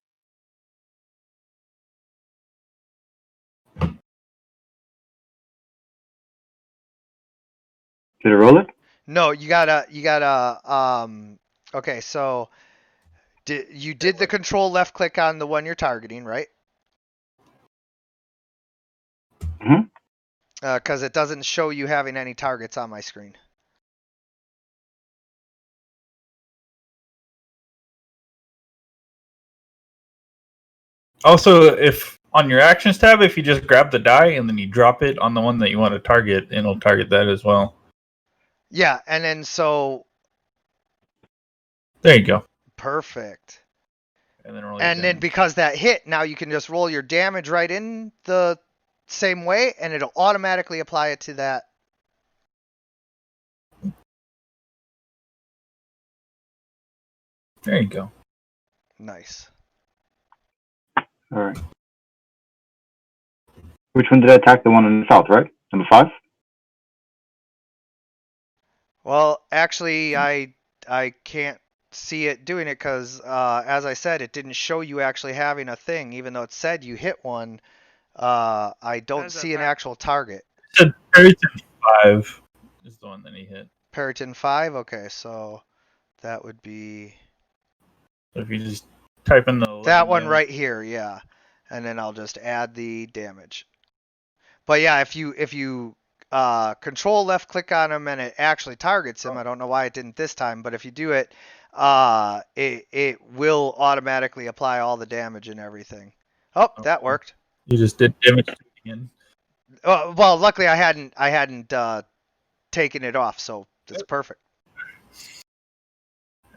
Did it roll it? no, you gotta. Okay, so you did the control left click on the one you're targeting, right? Mhm. Because it doesn't show you having any targets on my screen. Also, if on your actions tab, if you just grab the die and then you drop it on the one that you want to target, it'll target that as well. Yeah, and then so There you go. perfect. And then roll your And then damage. because that hit, now you can just roll your damage right in the same way, and it'll automatically apply it to that. There you go. Nice. All right. Which one did I attack? The one in the south, right? Number 5? Well, actually, I can't see it doing it because, as I said, it didn't show you actually having a thing, even though it said you hit one. I don't How's that see an back? actual target. Said Periton 5 is the one that he hit. Periton 5? Okay, so that would be So if you just type in the that one damage. right here, yeah. And then I'll just add the damage. But yeah, if you control left click on him and it actually targets him, I don't know why it didn't this time, but if you do it, it will automatically apply all the damage and everything. Oh, that worked. You just did damage again. Well, luckily I hadn't taken it off, so it's perfect.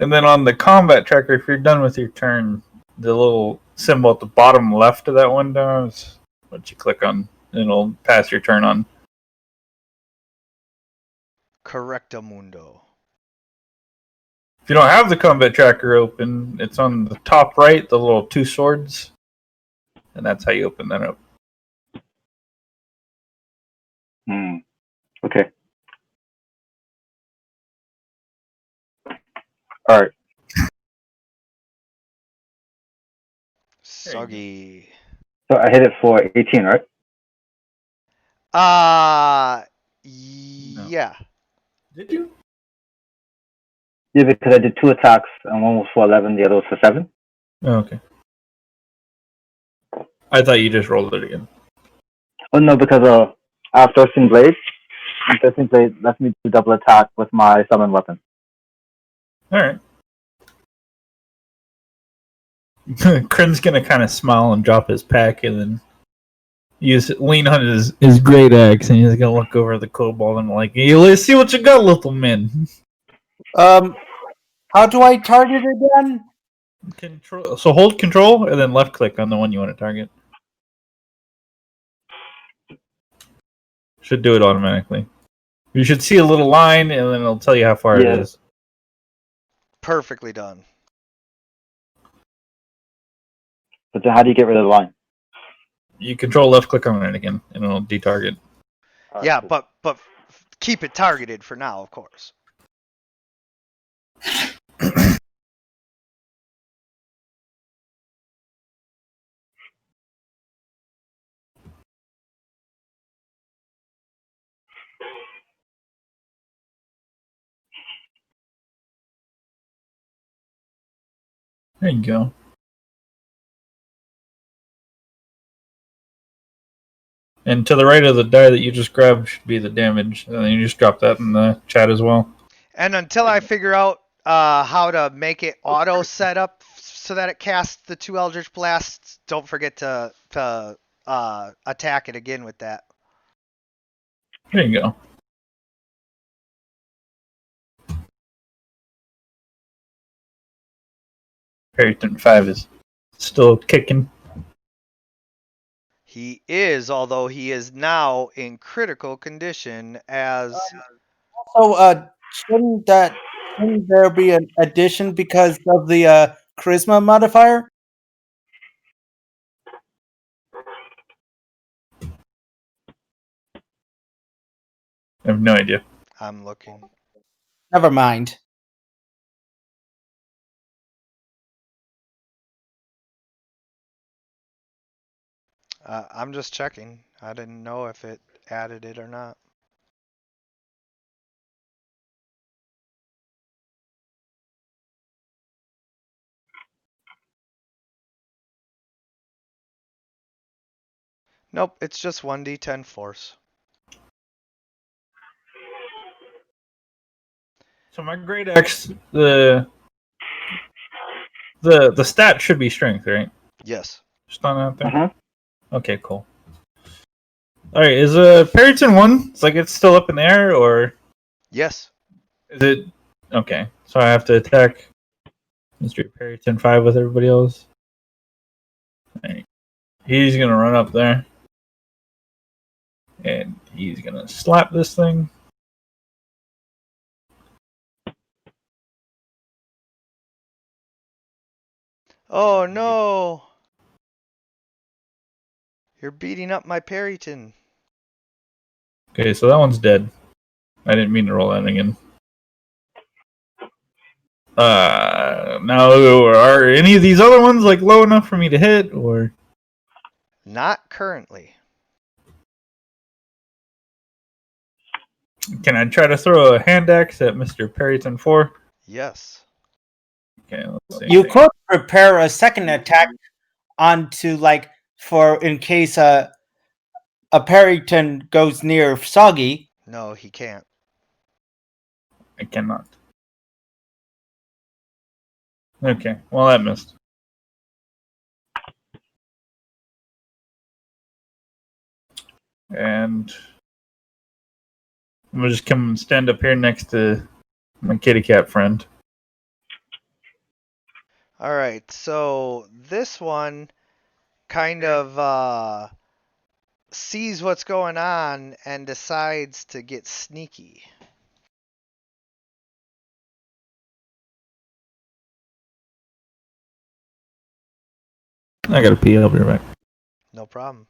And then on the combat tracker, if you're done with your turn, the little symbol at the bottom left of that window is what you click on. It'll pass your turn on. Correctamundo. If you don't have the combat tracker open, it's on the top right, the little 2 swords. And that's how you open that up. Okay. All right. Soggy. So I hit it for 18, right? Yeah. Did you? Yeah, because I did 2 attacks, and one was for 11, the other was for 7. Oh, okay. I thought you just rolled it again. Oh no, because I have Thirsting Blade. And Thirsting Blade lets me do double attack with my summon weapon. Alright. Kryn's gonna kind of smile and drop his pack and then lean on his great axe and he's gonna look over at the kobold and like, hey, let's see what you got, little man. How do I target again? Control. So hold control and then left click on the one you want to target. Should do it automatically. You should see a little line and then it'll tell you how far it is. Perfectly done. But then how do you get rid of the line? You control left click on it again and it'll detarget. Yeah, but keep it targeted for now, of course. There you go. And to the right of the die that you just grabbed should be the damage. And then you just drop that in the chat as well. And until I figure out how to make it auto set up so that it casts the 2 Eldritch Blasts, don't forget to attack it again with that. There you go. Periton 5 is still kicking. He is, although he is now in critical condition as... So, shouldn't there be an addition because of the charisma modifier? I have no idea. I'm looking. Never mind. I'm just checking. I didn't know if it added it or not. Nope, it's just 1d10 force. So my great axe, the stat should be strength, right? Yes. Just on out there. Uh-huh. Okay, cool. All right, is Periton 1? It's like it's still up in the air, or Yes. is it? Okay, so I have to attack Mr. Periton 5 with everybody else. All right. He's gonna run up there, and he's gonna slap this thing. Oh no! You're beating up my Perryton. Okay, so that one's dead. I didn't mean to roll that again. Now are any of these other ones like low enough for me to hit, or Not currently. can I try to throw a hand axe at Mr. Perryton 4? Yes. Okay, let's see. You could prepare a second attack onto like for in case a Perryton goes near Soggy. No, he can't. I cannot. Okay, well that missed. And I'm gonna just come and stand up here next to my kitty cat friend. All right, so this one kind of sees what's going on and decides to get sneaky. I gotta pee. I'll be right back. No problem.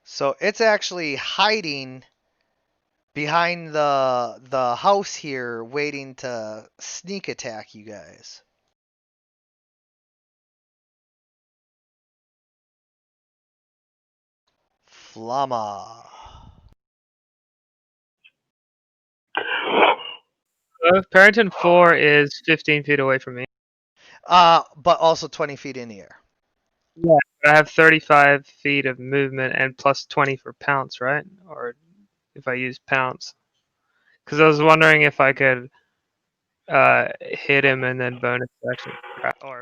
So it's actually hiding behind the house here, waiting to sneak attack you guys. Flamma. Parrington 4 is 15 feet away from me. But also 20 feet in the air. Yeah. I have 35 feet of movement and plus 20 for pounce, right? Or if I use pounce. Because I was wondering if I could hit him and then bonus action.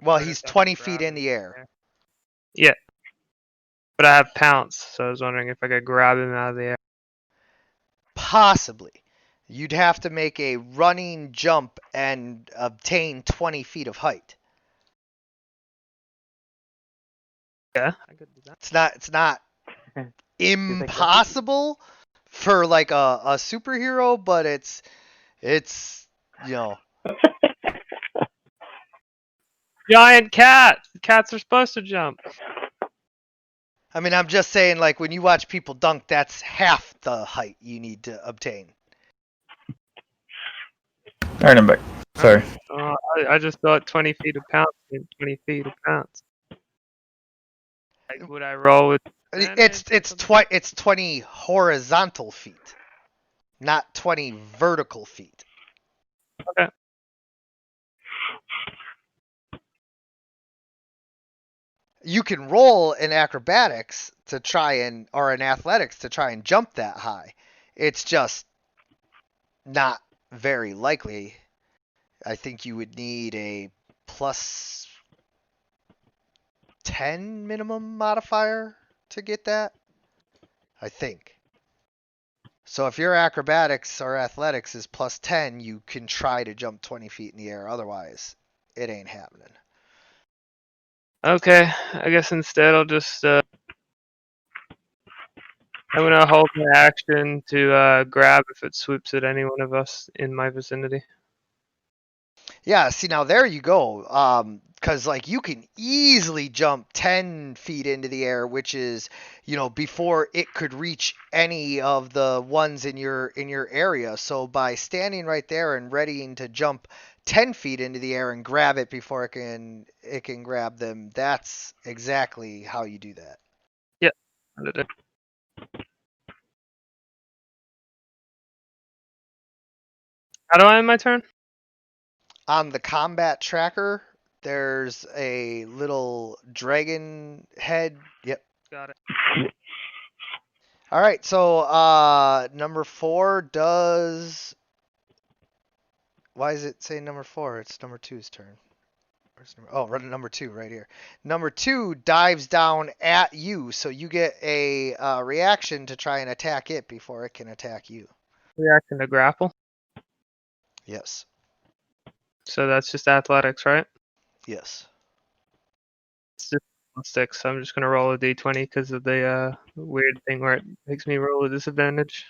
Well, he's 20 feet in the air. Yeah. But I have pounce, so I was wondering if I could grab him out of the air. Possibly. You'd have to make a running jump and obtain 20 feet of height. Yeah, I could do that. It's not impossible for like a superhero, but it's you know. Giant cat! Cats are supposed to jump. I mean, I'm just saying, like, when you watch people dunk, that's half the height you need to obtain. Alright, I'm back. Sorry. I just thought 20 feet of pounce and 20 feet of pounce. Like, would I roll with... It's 20 horizontal feet, not 20 vertical feet. Okay. You can roll in acrobatics to try and, or in athletics to try and jump that high. It's just not very likely. I think you would need a plus 10 minimum modifier to get that. I think. So if your acrobatics or athletics is plus 10, you can try to jump 20 feet in the air. Otherwise, it ain't happening. Okay, I guess instead I'll just... I'm gonna hold my action to grab if it swoops at any one of us in my vicinity. Yeah, see now there you go. Because like you can easily jump 10 feet into the air, which is, before it could reach any of the ones in your area. So by standing right there and readying to jump 10 feet into the air and grab it before it can grab them, that's exactly how you do that. Yep. How do I end my turn? On the combat tracker, there's a little dragon head. Yep. Got it. All right, so number 4 does. Why does it say number 4? It's number 2's turn. Number 2 right here. Number 2 dives down at you, so you get a reaction to try and attack it before it can attack you. Reaction to grapple. Yes. So that's just athletics, right? Yes. It's just +6, so I'm just gonna roll a d20 because of the weird thing where it makes me roll a disadvantage.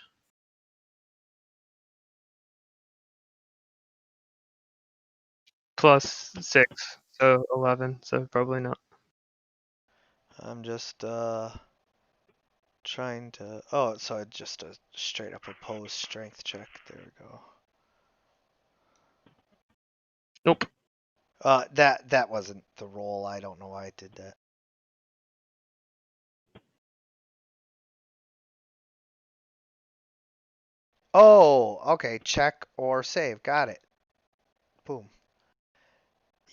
+6, so 11, so probably not. I'm just trying to. Oh, so it's just a straight up opposed strength check. There we go. Nope. That wasn't the roll. I don't know why I did that. Oh, okay. Check or save. Got it. Boom.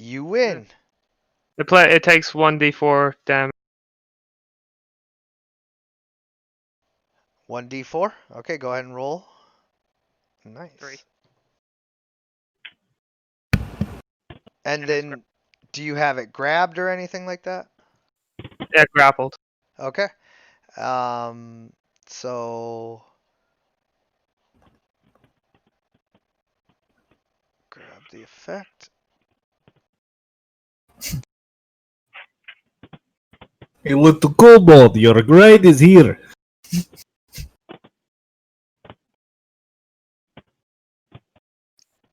You win. It takes 1d4 damage. 1d4. Okay, go ahead and roll. Nice. 3. And then, do you have it grabbed or anything like that? Yeah, grappled. Okay. So grab the effect. Hey, little kobold, your grade is here.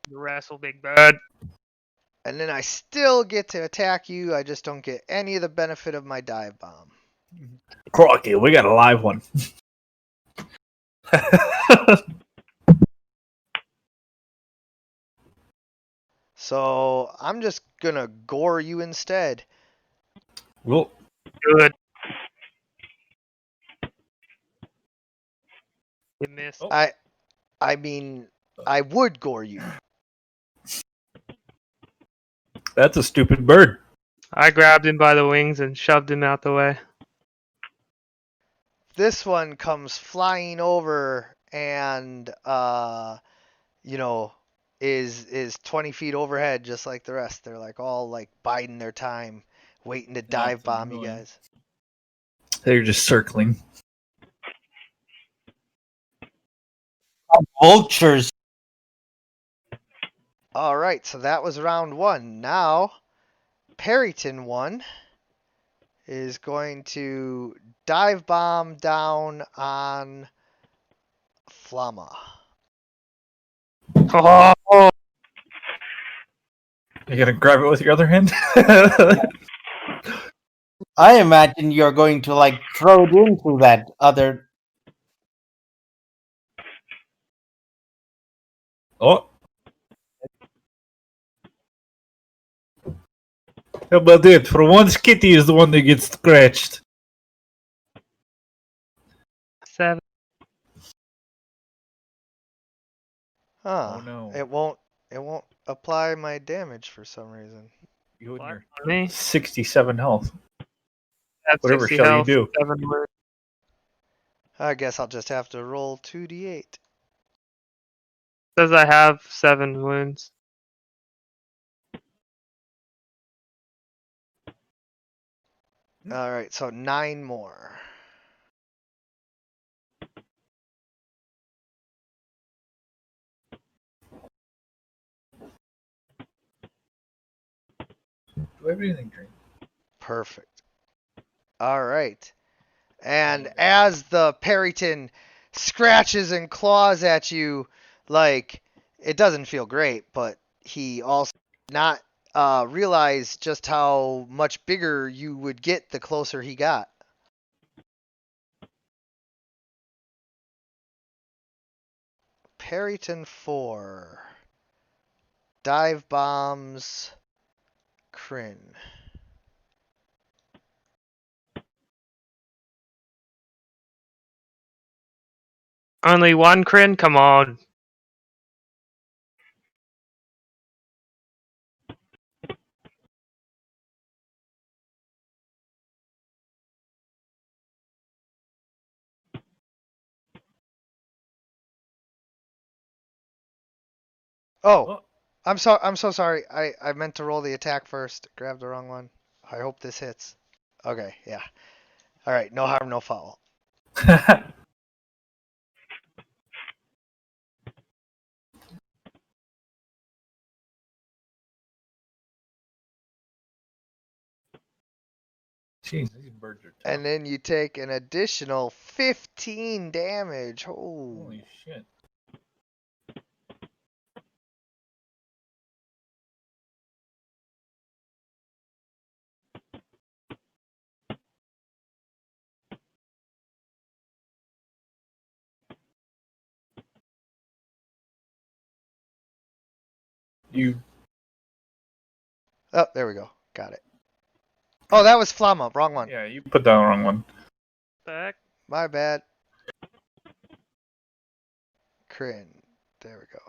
You wrestle, big bird. And then I still get to attack you. I just don't get any of the benefit of my dive bomb. Crocky, we got a live one. So I'm just gonna gore you instead. Well, Good. You missed. Oh. I mean, I would gore you. that's a stupid bird. I grabbed him by the wings and shoved him out the way. This one comes flying over and you know, is 20 feet overhead just like the rest. They're like all like biding their time, waiting to dive bomb you annoying. guys. They're just circling. Vultures. All right, so that was round 1. Now, Perryton 1 is going to dive bomb down on Flamma. Oh, You gonna grab it with your other hand? I imagine you're going to like throw it into that other. Oh. How about it? For once, Kitty is the one that gets scratched. 7. Huh. Oh no. It won't apply my damage for some reason. You and What? your On me. 67 health. That's Whatever 60 shall you health, do. 7 wounds. I guess I'll just have to roll 2d8. Says I have 7 wounds. All right, so 9 more. Do I have anything to drink? Perfect. All right. And as the Perryton scratches and claws at you, like, it doesn't feel great, but he also not realize just how much bigger you would get the closer he got. Perryton 4. Dive bombs Kryn. Only 1 Kryn? Come on. Oh, I'm so sorry. I meant to roll the attack first. Grabbed the wrong one. I hope this hits. Okay, yeah. All right, no harm, no foul. Jeez, these birds are tough. And then you take an additional 15 damage. Oh. Holy shit. You Oh, there we go. Got it. Oh, that was Flamma. Wrong one. yeah, you put down the wrong one. Back. My bad. Crin. There we go.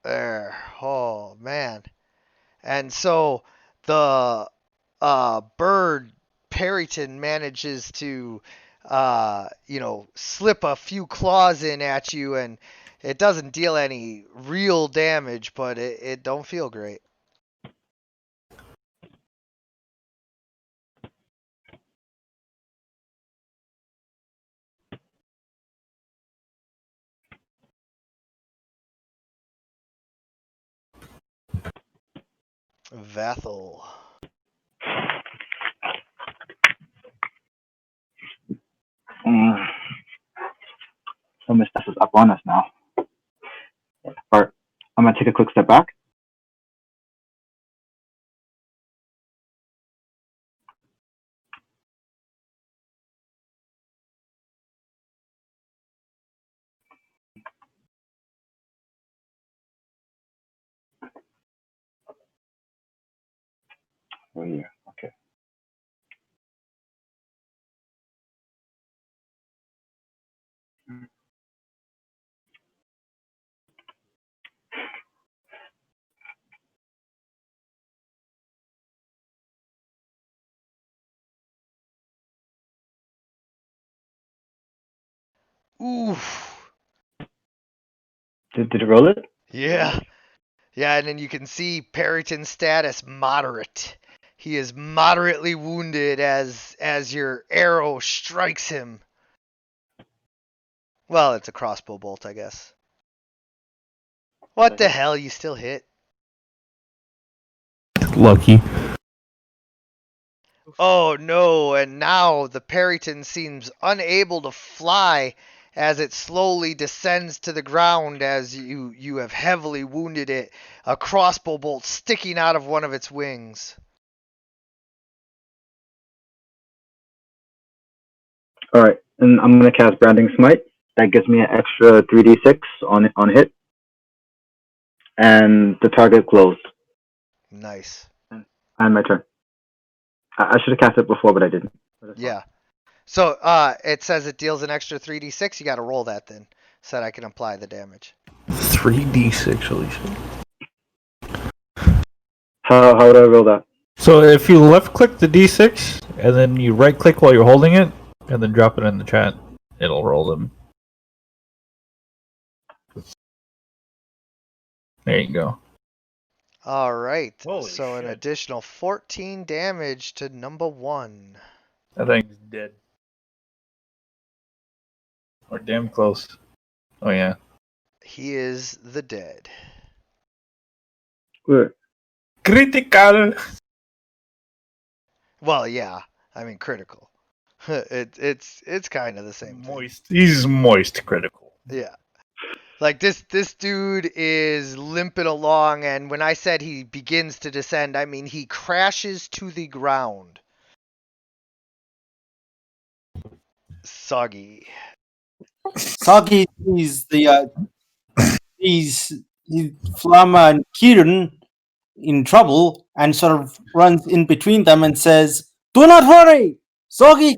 There. Oh, man. And so the bird Perryton manages to slip a few claws in at you, and it doesn't deal any real damage, but it don't feel great. Vathel. Some of this stuff is up on us now. Alright, I'm gonna take a quick step back. Oh yeah, okay. Oof. Did it roll it? Yeah. Yeah, and then you can see Perryton's status moderate. He is moderately wounded as your arrow strikes him. Well, it's a crossbow bolt, I guess. What the hell? You still hit? Lucky. Oh no, and now the Perryton seems unable to fly as it slowly descends to the ground as you have heavily wounded it, a crossbow bolt sticking out of one of its wings. Alright, and I'm gonna cast Branding Smite. That gives me an extra 3d6 on hit. And the target glows. Nice. And my turn. I should have cast it before, but I didn't. Yeah. So it says it deals an extra 3d6. You got to roll that then, so that I can apply the damage. 3d6, Alicia. How would I roll that? So if you left click the d6 and then you right click while you're holding it and then drop it in the chat, it'll roll them. There you go. All right. Holy So an shit. additional 14 damage to number 1. That thing's dead. Or damn close. Oh yeah. He is the dead. Good. Critical. Well, yeah. I mean critical. It's kind of the same thing. Moist. He's moist critical. Yeah. Like this dude is limping along, and when I said he begins to descend, I mean he crashes to the ground. Soggy. Sagi sees he's Flamma and Kieran in trouble and sort of runs in between them and says, "Do not worry, Soggy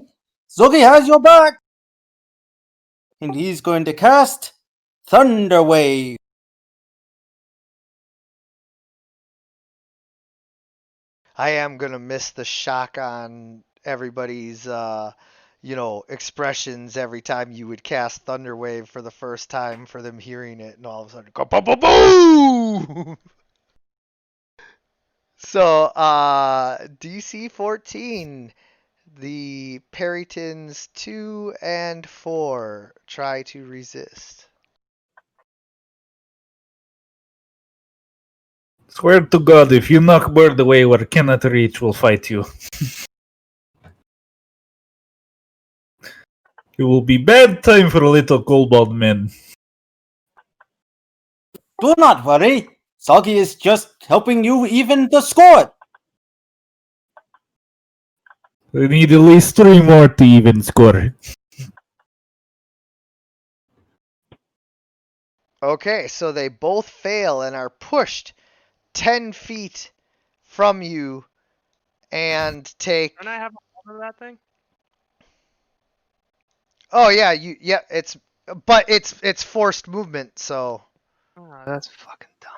has your back." And he's going to cast Thunder Wave. I am gonna miss the shock on everybody's expressions every time you would cast Thunderwave for the first time for them hearing it, and all of a sudden go boom boom boom. So DC 14, the Perrytons 2 and 4 try to resist. Swear to God, if you knock bird away where it cannot reach, we'll fight you. It will be bad time for little kobold men. Do not worry, Soggy is just helping you even the score. We need at least 3 more to even score. Okay, so they both fail and are pushed 10 feet from you and take. Can I have a hold of that thing? Oh yeah, but it's forced movement, so. Oh, that's fucking dumb.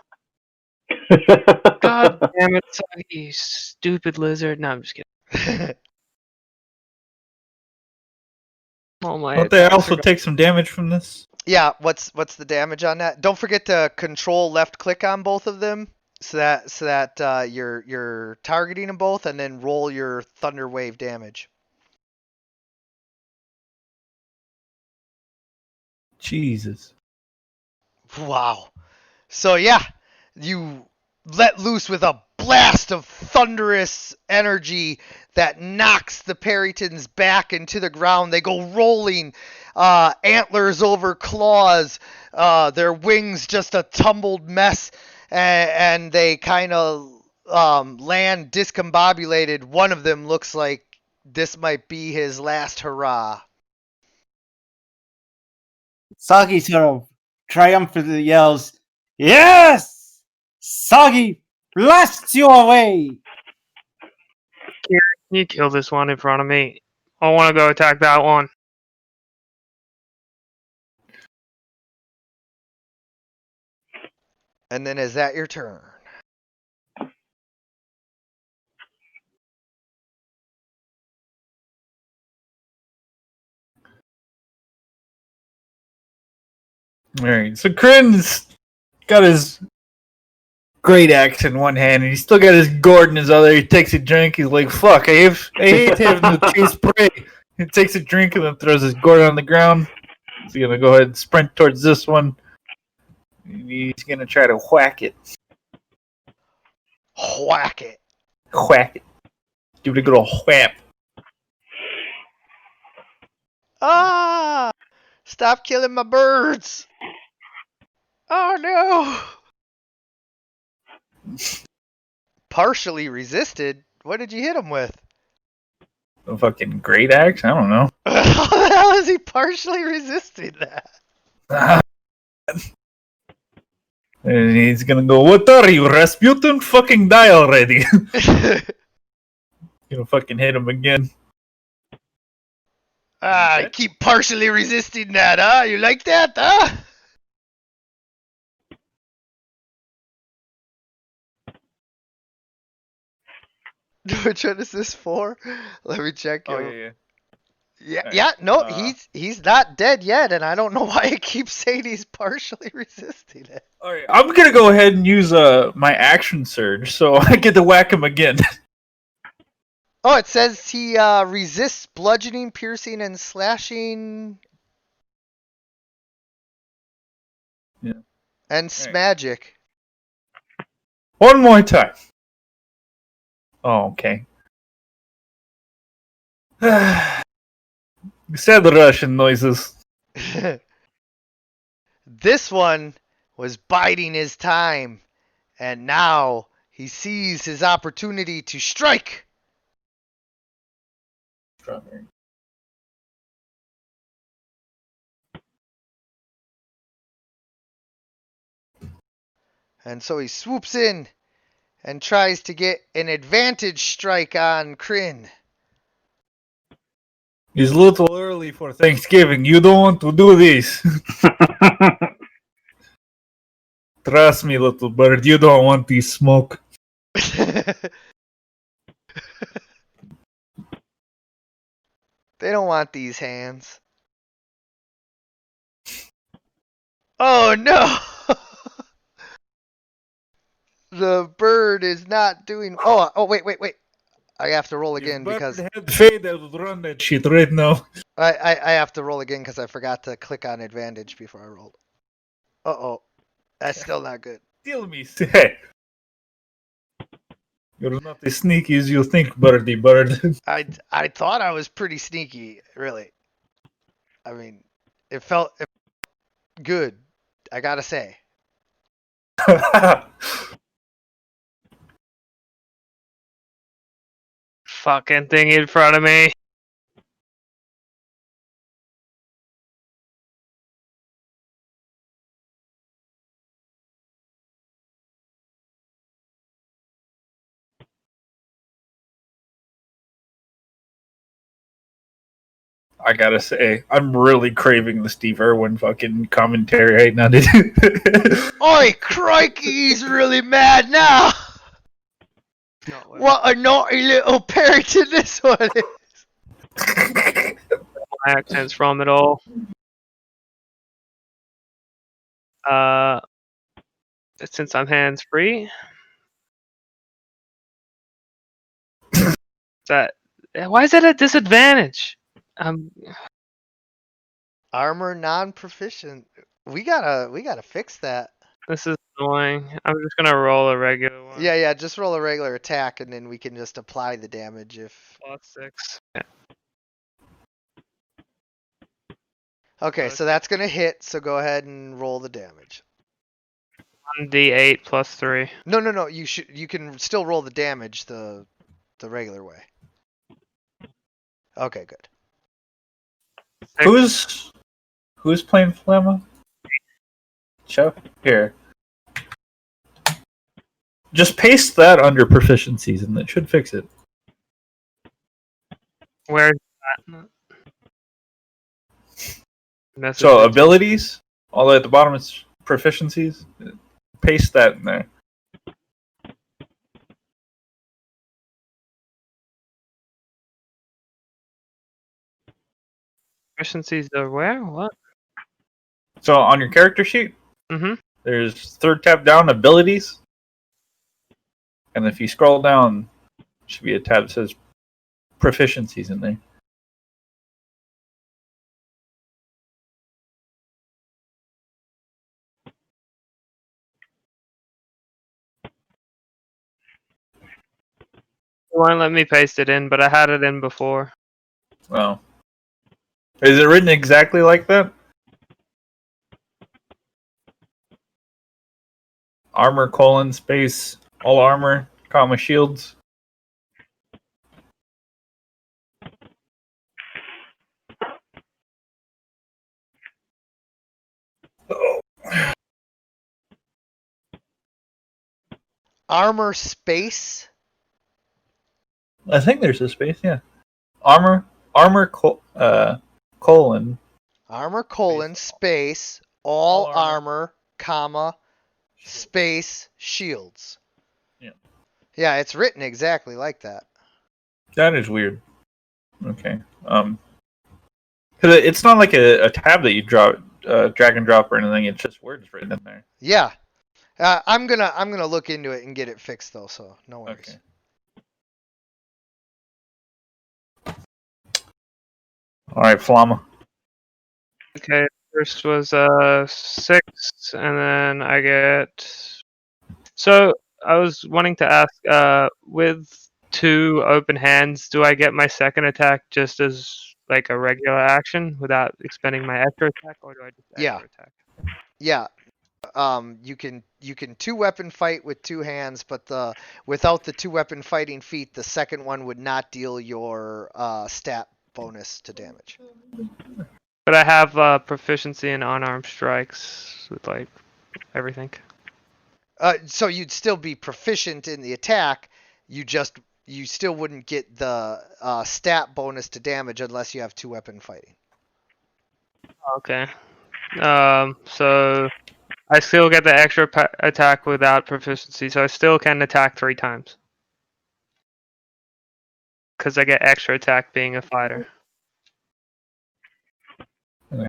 God damn it, Soggy, you stupid lizard. No, I'm just kidding. Oh my. Don't they attacks also are take some damage from this? Yeah, what's the damage on that? Don't forget to control left click on both of them so that you're targeting them both, and then roll your thunder wave damage. Jesus. Wow. So yeah, you let loose with a blast of thunderous energy that knocks the Perrytons back into the ground. They go rolling, antlers over claws, their wings just a tumbled mess, and they kind of land discombobulated. One of them looks like this might be his last hurrah. Soggy sort of triumphantly yells, "Yes! Soggy blasts you away!" You kill this one in front of me. I want to go attack that one. And then is that your turn? Alright, so Crin's got his great axe in one hand, and he's still got his gourd in his other. He takes a drink. He's like, "Fuck! I hate having to chase prey." He takes a drink and then throws his gourd on the ground. He's gonna go ahead and sprint towards this one. And he's gonna try to whack it. Whack it. Whack it. Give it a good old whap. Ah! Stop killing my birds! Oh no! Partially resisted? What did you hit him with? A fucking great axe? I don't know. How the hell is he partially resisting that? And he's gonna go, "What are you, Rasputin? Fucking die already." Gonna fucking hit him again. I keep partially resisting that, huh? You like that, huh? Which one is this for? Let me check. Oh, Yeah, Alright, yeah, no, he's not dead yet, and I don't know why it keeps saying he's partially resisting it. Alright, I'm gonna go ahead and use my action surge, so I get to whack him again. Oh, it says he resists bludgeoning, piercing, and slashing. Yeah. And Alright. smagic. One more time. Oh, okay. Sad Russian noises. This one was biding his time, and now he sees his opportunity to strike. And so he swoops in and tries to get an advantage strike on Kryn. It's a little early for Thanksgiving. You don't want to do this. Trust me, little bird. You don't want this smoke. They don't want these hands. Oh no! The bird is not doing. Oh, wait. I have to roll again because had fade, I would run that shit right now. I have to roll again because I forgot to click on advantage before I rolled. Uh-oh. That's still not good. Kill me, say. You're not as sneaky as you think, birdie bird. I thought I was pretty sneaky, really. I mean, it felt good, I gotta say. Fucking thing in front of me. I gotta say, I'm really craving the Steve Irwin fucking commentary right now, dude. Oi, crikey, he's really mad now. Not well. What a naughty little Parrington this one is. My accent's from it all. Since I'm hands free. Why is that a disadvantage? Armor non-proficient. We gotta fix that. This is annoying. I'm just gonna roll a regular one. Yeah, just roll a regular attack and then we can just apply the damage if. +6. Okay, so that's gonna hit, so go ahead and roll the damage. 1d8 +3. No, you can still roll the damage the regular way. Okay, good. Who's playing Flamma? Show here. Just paste that under proficiencies and it should fix it. Where's that? Message So it. abilities, all the way at the bottom is proficiencies. Paste that in there. Efficiencies are where? What? So on your character sheet, Mm-hmm. there's third tab down, abilities. And if you scroll down, should be a tab that says proficiencies in there. It won't let me paste it in, but I had it in before. Well, is it written exactly like that? Armor : space all armor, comma shields. Armor space. I think there's a space, yeah. Armor colon Armor : space all armor, comma space shields. Yeah. Yeah, it's written exactly like that. That is weird. Okay. Because it's not like a tab that you drag and drop or anything. It's just words written in there. Yeah. I'm gonna look into it and get it fixed though, so no worries. Okay. All right, Flamma. Okay, first was 6, and then I get. So I was wanting to ask, with 2 open hands, do I get my second attack just as like a regular action without expending my extra attack, or do I just Yeah. extra attack? Yeah. You can 2-weapon fight with 2 hands, but without the 2-weapon fighting feat, the second one would not deal your stat bonus to damage. But I have proficiency in unarmed strikes with like everything. So you'd still be proficient in the attack. You still wouldn't get the stat bonus to damage unless you have 2-weapon fighting. Okay. So I still get the extra attack without proficiency, so I still can attack 3 times. Because I get extra attack being a fighter. Okay.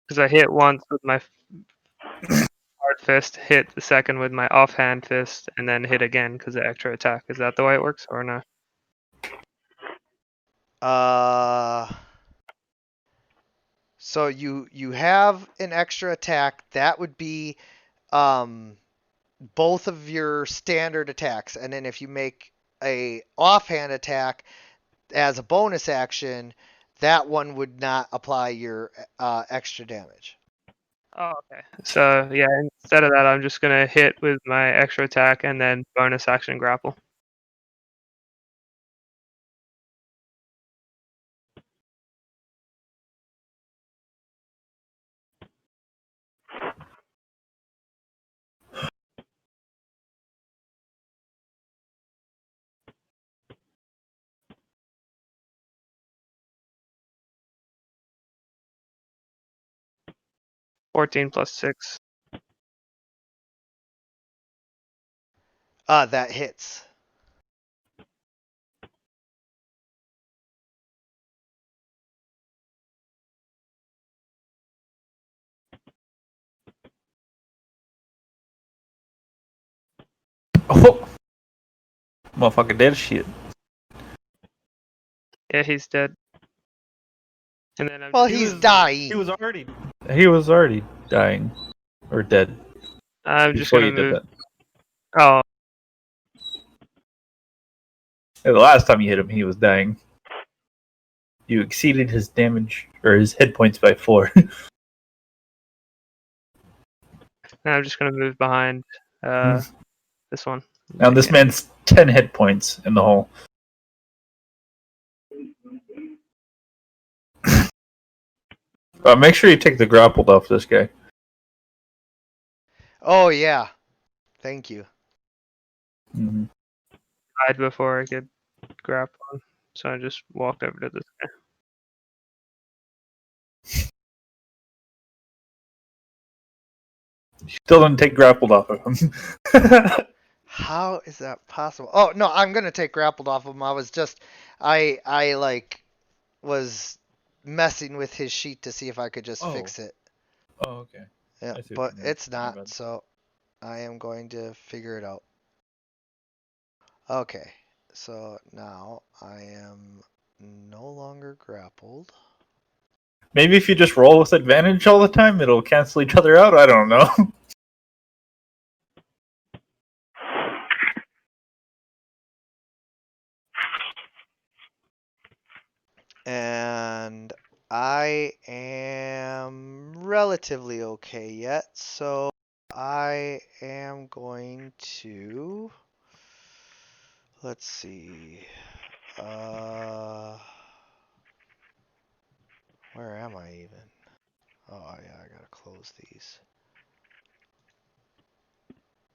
Because I hit once with my hard fist, hit the second with my offhand fist, and then hit again because of extra attack. Is that the way it works, or no? So you have an extra attack. That would be both of your standard attacks, and then if you make a offhand attack as a bonus action, that one would not apply your extra damage. Oh, okay. So yeah, instead of that, I'm just gonna hit with my extra attack and then bonus action grapple. 14 plus 6. That hits. Oh, motherfucker dead as shit. Yeah, he's dead. And then I'm Well, just, he's dying. He was already dying or dead I'm just before gonna you did move. that. Oh, Yeah, the last time you hit him, he was dying. You exceeded his damage or his hit points by 4. and I'm just gonna move behind this one. Now this man's 10 hit points in the hole. Make sure you take the grappled off this guy. Oh yeah. Thank you. Mhm. Died before I could grapple him, so I just walked over to this guy. Still didn't take grappled off of him. How is that possible? Oh no, I'm gonna take grappled off of him. I was just, I like was messing with his sheet to see if I could just fix it. Oh, okay. Yeah, I see what but you mean. it's My not. bad. So I am going to figure it out. Okay, so now I am no longer grappled. Maybe if you just roll with advantage all the time, it'll cancel each other out. I don't know. And I am relatively okay yet, so I am going to, let's see, where am I even? Oh yeah, I gotta close these.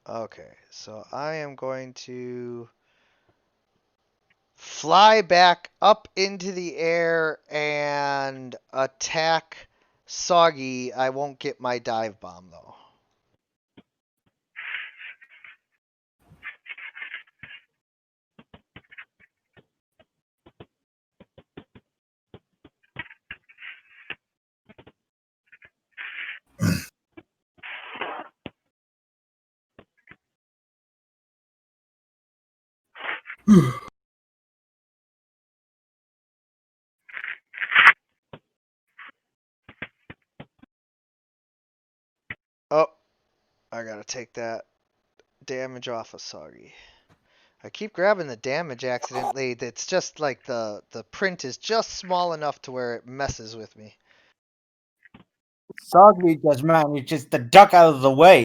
Okay, so I am going to fly back up into the air and attack Soggy. I won't get my dive bomb though. Oh, I gotta take that damage off of Soggy. I keep grabbing the damage accidentally. It's just like the print is just small enough to where it messes with me. Soggy just manages to duck out of the way.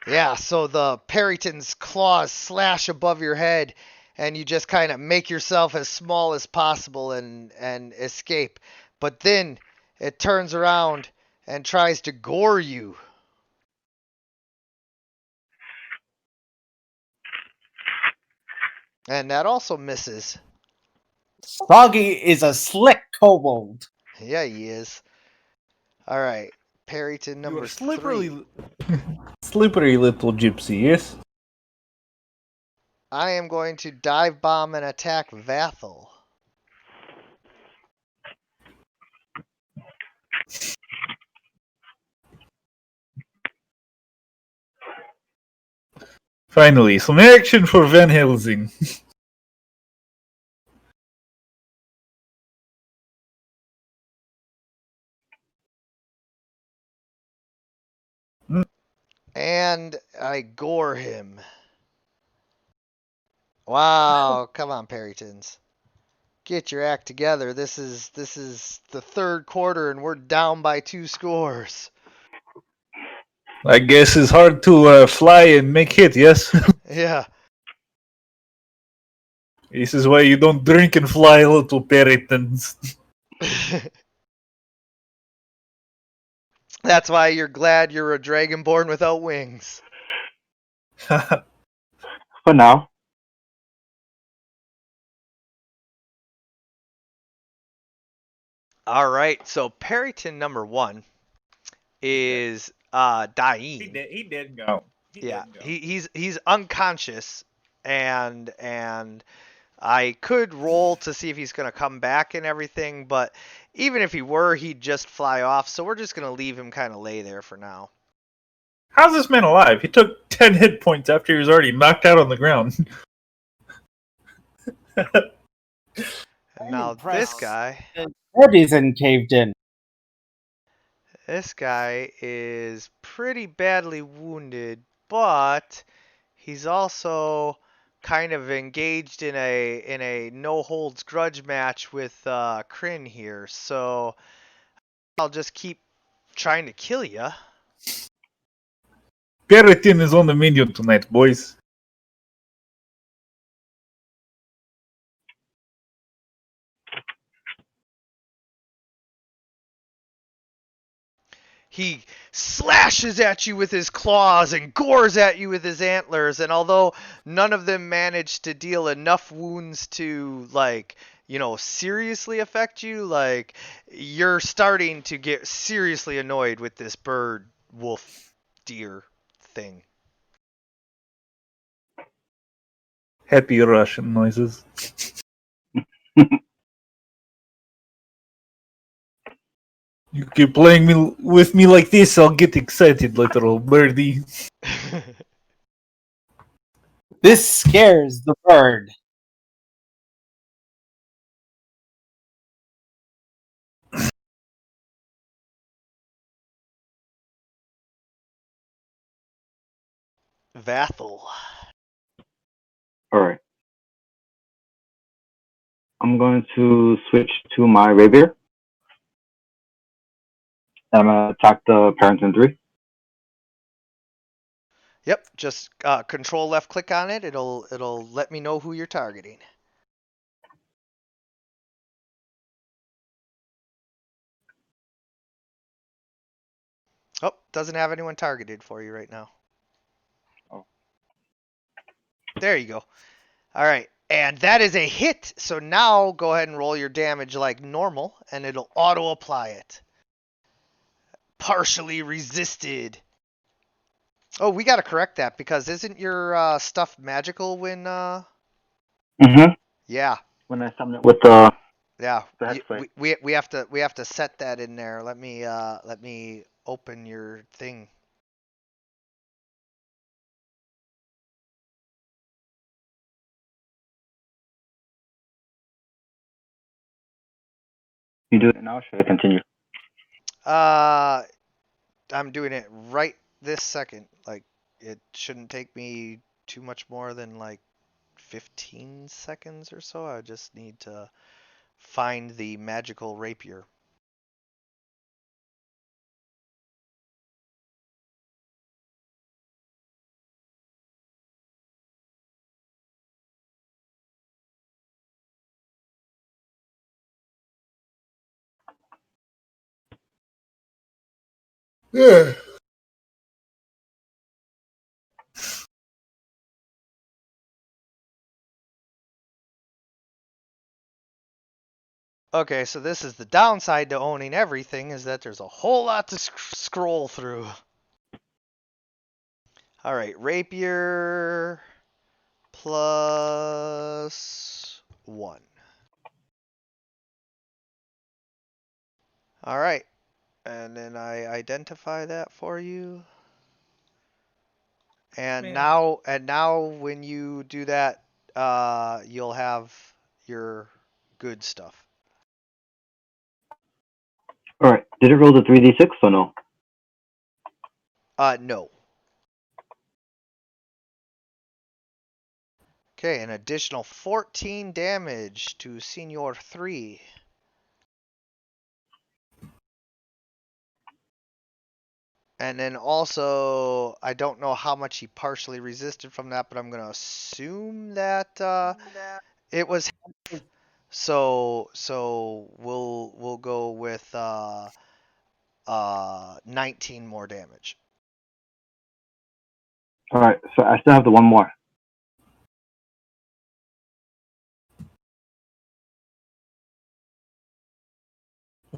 Yeah, so the Perryton's claws slash above your head, and you just kind of make yourself as small as possible and escape. But then it turns around and tries to gore you. And that also misses. Soggy is a slick kobold. Yeah, he is. All right, Perryton number 3. Slippery little gypsy, yes? I am going to dive bomb and attack Vathel. Finally, some action for Van Helsing. And I gore him. Wow, come on, Perrytons. Get your act together. This is the third quarter and we're down by 2 scores. I guess it's hard to fly and make hit, yes? Yeah. This is why you don't drink and fly, little Peritons. That's why you're glad you're a dragonborn without wings. For now. All right, so Perryton number 1 is dying. He did go. Yeah, he's unconscious, and I could roll to see if he's gonna come back and everything, but even if he were, he'd just fly off. So we're just gonna leave him kind of lay there for now. How's this man alive? He took 10 hit points after he was already knocked out on the ground. And now this guy, Head isn't caved in. this guy is pretty badly wounded, but he's also kind of engaged in a no holds grudge match with Kryn here. So I'll just keep trying to kill you. Perrotin is on the menu tonight, boys. He slashes at you with his claws and gores at you with his antlers, and although none of them managed to deal enough wounds to, like, you know, seriously affect you, like, you're starting to get seriously annoyed with this bird, wolf, deer thing. Happy Russian noises. You keep playing with me like this, I'll get excited, little birdie. This scares the bird. Vathel. Alright. I'm going to switch to my rapier. And I'm going to attack the parent in 3. Yep, just control left click on it. It'll let me know who you're targeting. Oh, doesn't have anyone targeted for you right now. Oh. There you go. All right, and that is a hit. So now go ahead and roll your damage like normal, and it'll auto apply it. Partially resisted. Oh, we got to correct that because isn't your stuff magical when? Mm-hmm. Yeah. When I summon it with the Yeah. hex flame. We have to set that in there. Let me open your thing. You do it now, or should I continue? I'm doing it right this second. Like, it shouldn't take me too much more than like 15 seconds or so. I just need to find the magical rapier. Yeah. Okay, so this is the downside to owning everything, is that there's a whole lot to scroll through. All right, rapier plus 1. All right, and then I identify that for you. And Man. now when you do that, you'll have your good stuff. Alright. Did it roll the 3d6 or no? No. Okay, an additional 14 damage to Senior 3. And then also, I don't know how much he partially resisted from that, but I'm going to assume that it was half. So we'll go with 19 more damage. Alright, so I still have the one more.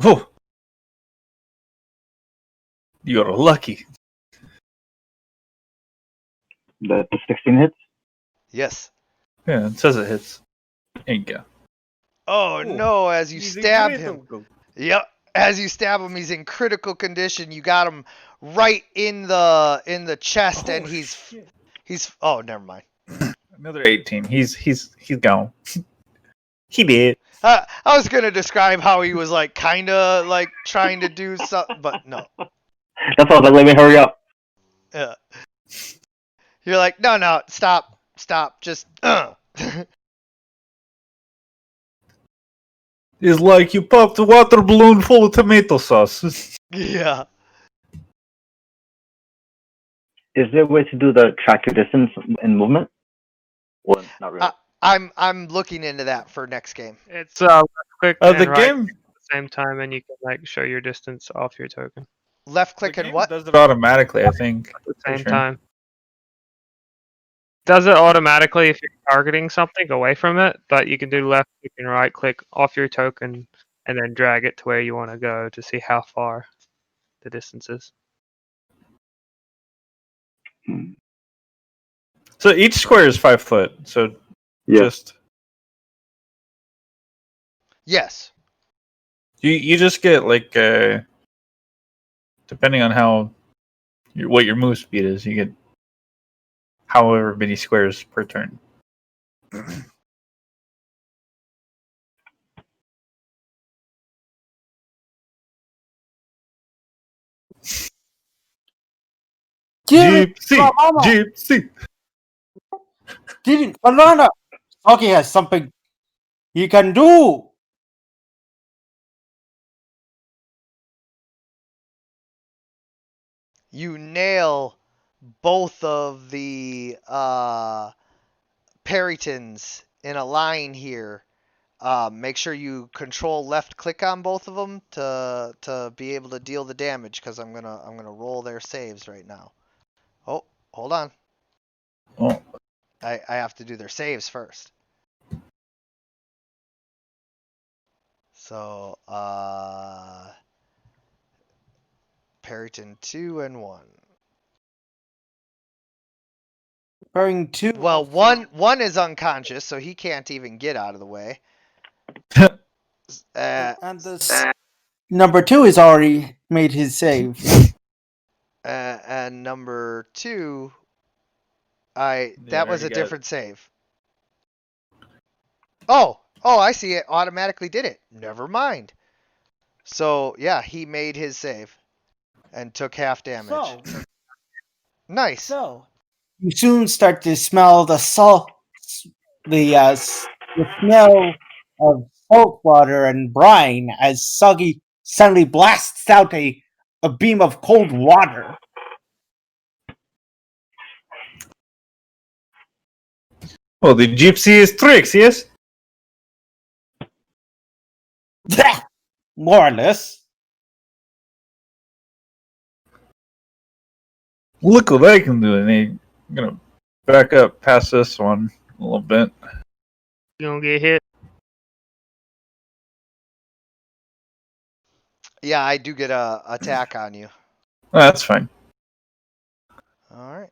Oh, you're lucky. The 16 hits. Yes. Yeah, it says it hits. There you go. Oh Ooh, no! As you he's in stab critical. him. Yep. As you stab him, he's in critical condition. You got him right in the chest, and he's. Oh, never mind. Another 18. He's gone. He did. I was gonna describe how he was like kind of like trying to do something, but no. That's why I was like, let me hurry up. Yeah. You're like, no, stop, just. It's like you popped a water balloon full of tomato sauce. Yeah. Is there a way to do the track your distance in movement? Well, not really. I'm looking into that for next game. It's left click and The right game at the same time, and you can like show your distance off your token Left the click and game what? does it automatically, I think. at the Pretty same sure. time. Does it automatically if you're targeting something away from it, but you can do left click and right click off your token and then drag it to where you want to go to see how far the distance is. So each square is 5 foot. So Yeah. just Yes. you just get like depending on how what your move speed is, you get however many squares per turn. Gypsy, gypsy. Didn't banana. Soggy has something he can do. You nail both of the Peritons in a line here. Make sure you control left click on both of them to be able to deal the damage, because I'm gonna roll their saves right now. Oh, hold on. Oh, I have to do their saves first. So Periton 2 and 1. Going to Well, one is unconscious, so he can't even get out of the way. and this number 2 is already made his save. And number 2, that was a different save. Oh, I see it. Automatically did it. Never mind. So yeah, he made his save and took half damage. So, Nice. you soon start to smell the smell of salt water and brine as Soggy suddenly blasts out a beam of cold water. well, the gypsy is tricks, yes? More or less. Look what I can do. And I'm gonna back up past this one a little bit. You gonna get hit? Yeah, I do get a attack on you. Oh, that's fine. All right.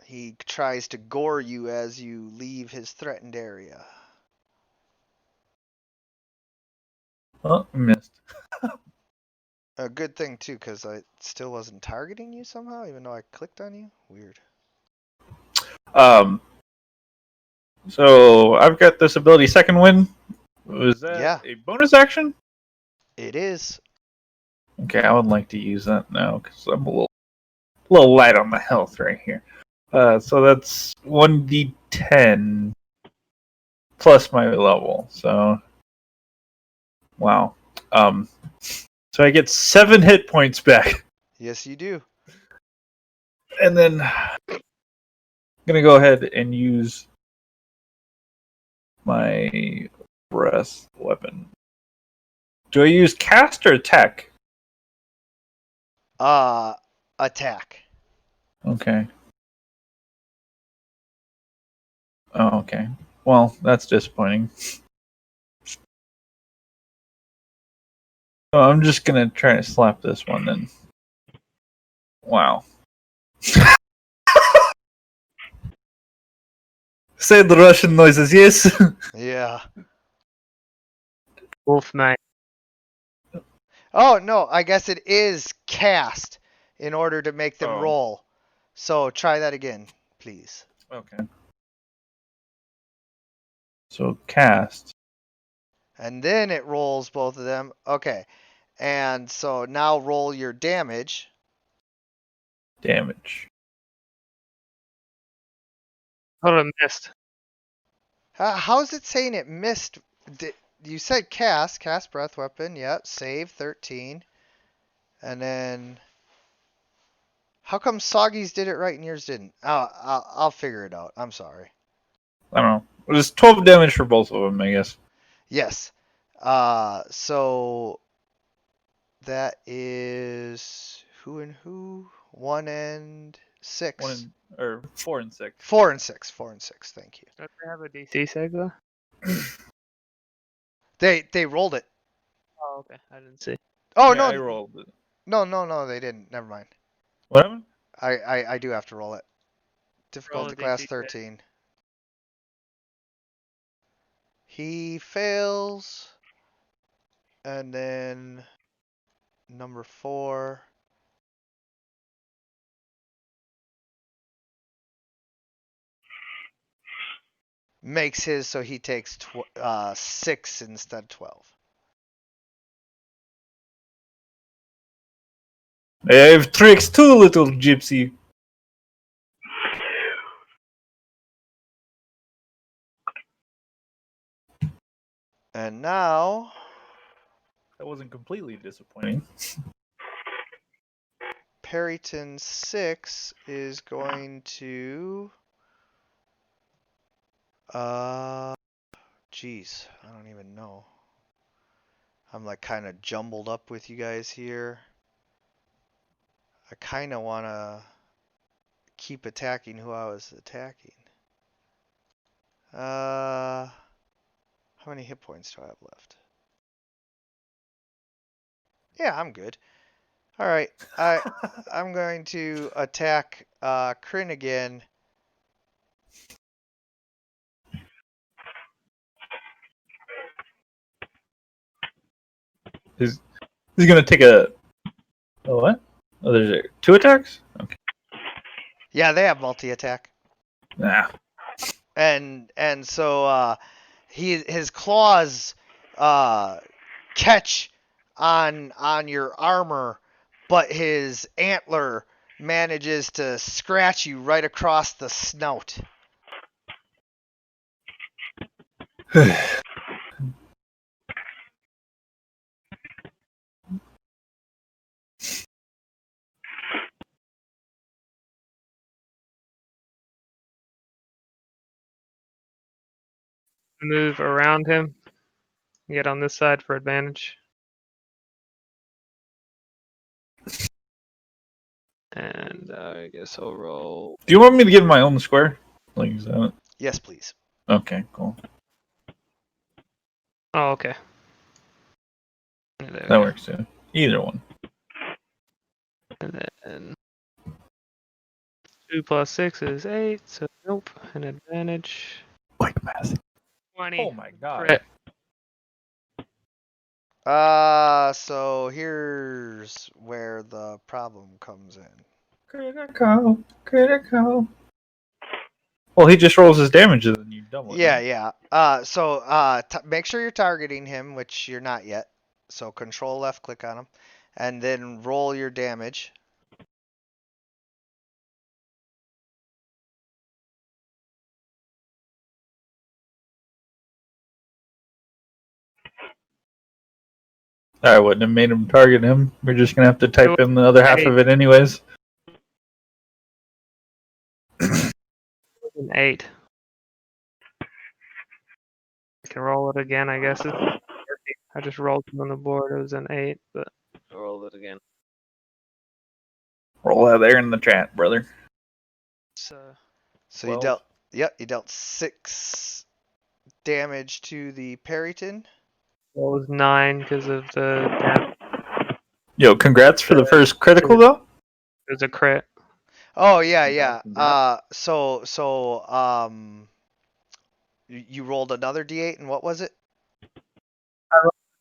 He tries to gore you as you leave his threatened area. Oh, I missed. A good thing too, because I still wasn't targeting you somehow, even though I clicked on you. Weird. So I've got this ability, Second Wind. Was that a bonus action? It is. Okay, I would like to use that now because I'm a little light on my health right here. So that's 1d10 plus my level. So wow. So I get 7 hit points back, Yes, you do. and then I'm gonna go ahead and use my breath weapon. Do I use cast or attack? attack. Okay. Oh, okay. Well, that's disappointing. Oh, I'm just gonna try to slap this one then. Wow. Say the Russian noises, yes? Yeah. Wolf mate. Oh no, I guess it is cast in order to make them Oh. roll. So try that again, please. Okay. So cast. And then it rolls both of them. Okay. And so now roll your damage. Damage. Hold on, missed. How's it saying it missed? You said cast breath weapon. Yep. Save 13. And then how come Soggy's did it right and yours didn't? I'll figure it out. I'm sorry. I don't know. It was 12 damage for both of them, I guess. Yes. So that is who and who? 1 and 6. 4 and 6. 4 and 6. 4 and 6. Thank you. Don't they have a DC save though? They rolled it. Oh, okay. I didn't see. Oh Yeah, I no. rolled it. No, they didn't. Never mind. What happened? I do have to roll it. Difficulty a class DC save. 13. He fails. And then number 4. Makes his so he takes 6 instead of 12. I have tricks too, little gypsy. And now That wasn't completely disappointing. Perryton 6 is going to geez, I don't even know. I'm like kind of jumbled up with you guys here. I kind of want to keep attacking who I was attacking. How many hit points do I have left? Yeah, I'm good. All right, I'm going to attack Kryn again. He's gonna take a what? Oh, there's 2 attacks? Okay. Yeah, they have multi-attack. Nah. And so his claws catch on your armor, but his antler manages to scratch you right across the snout. Move around him. Get on this side for advantage. And I guess I'll roll. Do you want me to give my own square? Like, is that... Yes, please. Okay, cool. Oh, okay. There we That go. works too. Either one. And then 2 plus 6 is 8, so nope. An advantage. Like math. 20. Oh my god. Crit. So here's where the problem comes in. Critical. Well, he just rolls his damage and then you double it. Yeah. So make sure you're targeting him, which you're not yet. So control left click on him, and then roll your damage. I wouldn't have made him target him. We're just gonna have to type in the other half of it anyways. An 8. I can roll it again, I guess. I just rolled it on the board. It was an 8, but I'll roll it again. Roll that there in the chat, brother. So So you 12. dealt. Yep, you dealt 6 damage to the Periton. it was 9 because of the damage. Yo, congrats for the first critical though. It was a crit. Oh yeah, yeah. Congrats. You rolled another D8, and what was it?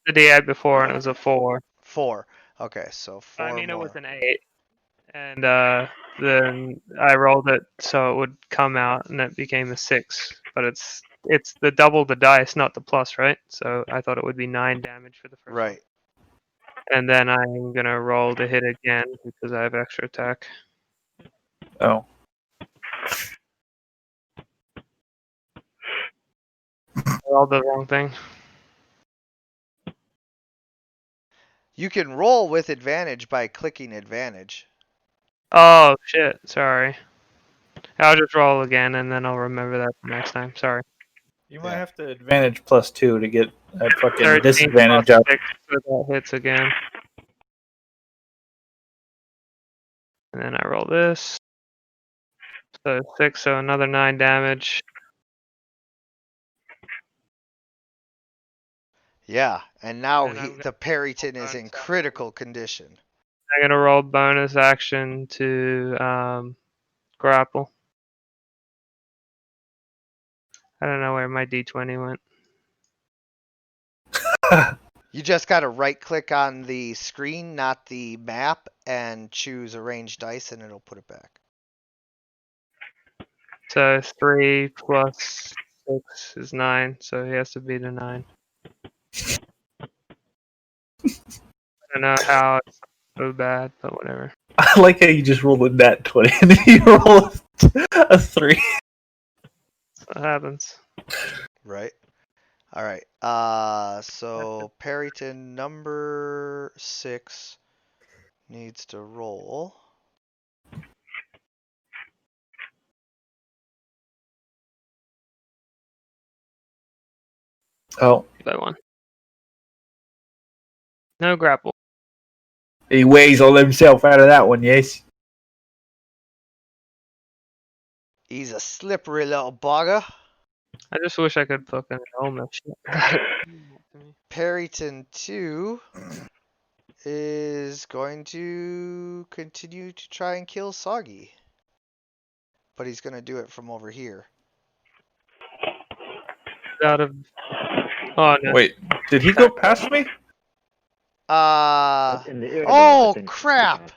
The D8 before, and it was a 4. 4. Okay, so 4 I mean, more. it was an 8. And then I rolled it so it would come out, and it became a 6. But it's the double the dice, not the plus, right? So I thought it would be 9 damage for the first one. Right. And then I'm gonna roll to hit again because I have extra attack. Oh. I rolled the wrong thing. You can roll with advantage by clicking advantage. Oh shit! Sorry. I'll just roll again, and then I'll remember that for next time. Sorry. You might Yeah. have to advantage +2 to get that fucking 13 disadvantage plus out. 6, so that hits again. And then I roll this. So 6, so another 9 damage. Yeah, and now And I'm the Periton is in bonus action. critical condition. I'm gonna roll bonus action to grapple. I don't know where my D20 went. You just got to right click on the screen, not the map, and choose arrange dice, and it'll put it back. So 3 plus 6 is 9, so he has to beat a 9. I don't know how it's so bad, but whatever. I like how you just rolled a nat 20 and then you roll a 3. That's what happens. Right. All right. So Periton number 6 needs to roll. Oh, By 1. No grapple. he weighs all himself out of that one, yes. He's a slippery little bugger. I just wish I could fucking roll my shit. Periton 2 is going to continue to try and kill Soggy. But he's going to do it from over here. Out of. Oh no. Wait, did he go past me? In the air, though, Oh, I think. crap!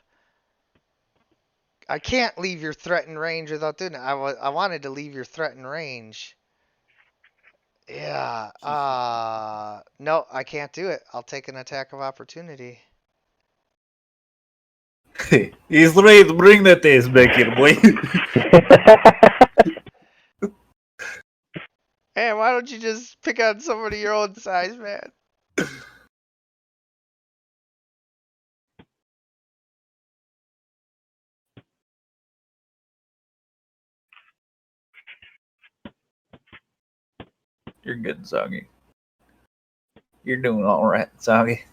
I can't leave your threatened range without doing it. I wanted to leave your threatened range. Yeah. No, I can't do it. I'll take an attack of opportunity. He's ready to bring that ass back here, boy. Hey, why don't you just pick on somebody your own size, man? You're good, Soggy. You're doing all right, Soggy.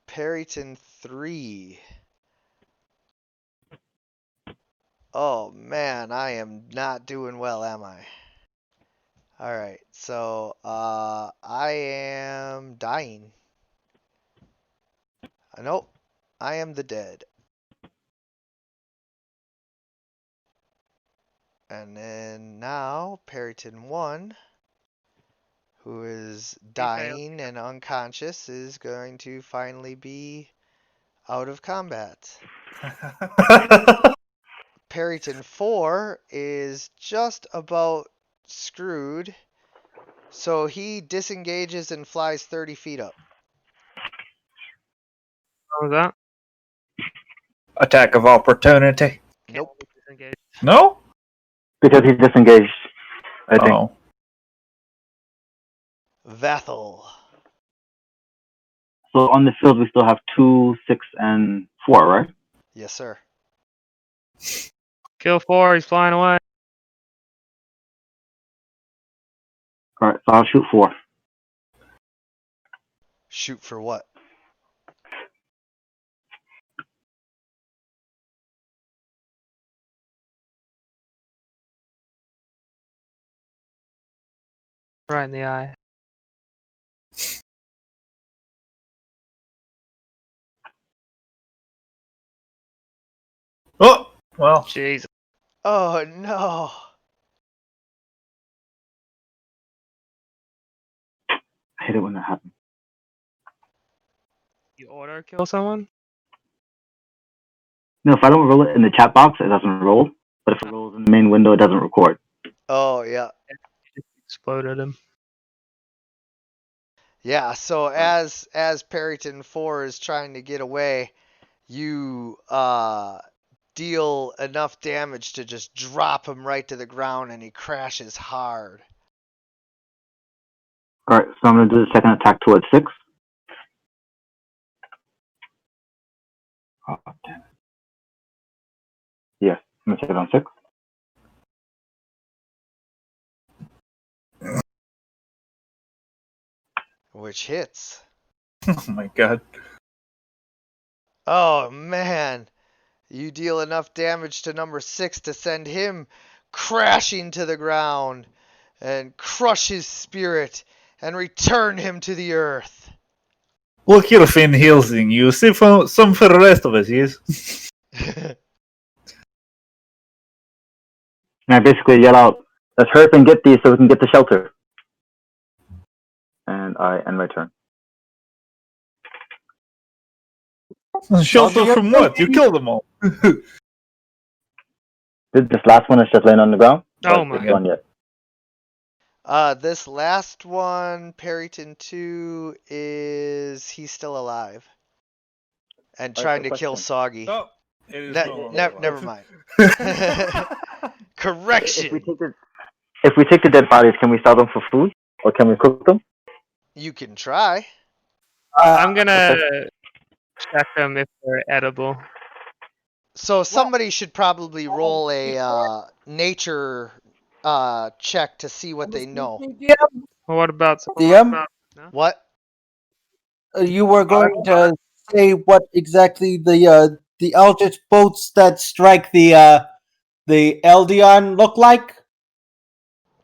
Periton 3. Oh man, I am not doing well, am I? Alright, so I am dying. Nope, I am the dead. And then now, Periton 1, who is dying and unconscious, is going to finally be out of combat. Periton 4 is just about screwed, so he disengages and flies 30 feet up. What was that? Attack of opportunity. Nope. Disengage. No? Because he's disengaged, I think. Oh. Vathel. So on the field, we still have 2, 6, and 4, right? Yes, sir. Kill 4, he's flying away. Alright, so I'll shoot 4. Shoot for what? Right in the eye. Oh, well. Jesus. Oh no. I hate it when that happens. You auto kill someone? No, if I don't roll it in the chat box, it doesn't roll. But if it rolls in the main window, it doesn't record. Oh yeah. Exploded him. Yeah, so as Perryton 4 is trying to get away, you deal enough damage to just drop him right to the ground and he crashes hard. Alright, so I'm going to do the second attack towards 6. Oh, damn it. Yes, I'm going to take it on 6. Which hits. Oh my god. Oh man. You deal enough damage to number 6 to send him crashing to the ground and crush his spirit and return him to the earth. We'll kill Finn Helsing. You save some for the rest of us, yes? And I basically yell out, let's hurry up and get these so we can get the shelter. And I end my turn. Shelter from what? You killed them all. This last one is just laying on the ground. Oh but my it's god. done yet. This last one, Perryton 2, he's still alive. And trying to kill Soggy. Oh, it is no longer alive. Never mind. If Correction. we take the dead bodies, can we sell them for food? Or can we cook them? You can try. I'm gonna check them if they're edible. So somebody should probably roll a nature check to see what they know. Well, what about DM? What? You were going to say what exactly the eldritch bolts that strike the Eldion look like?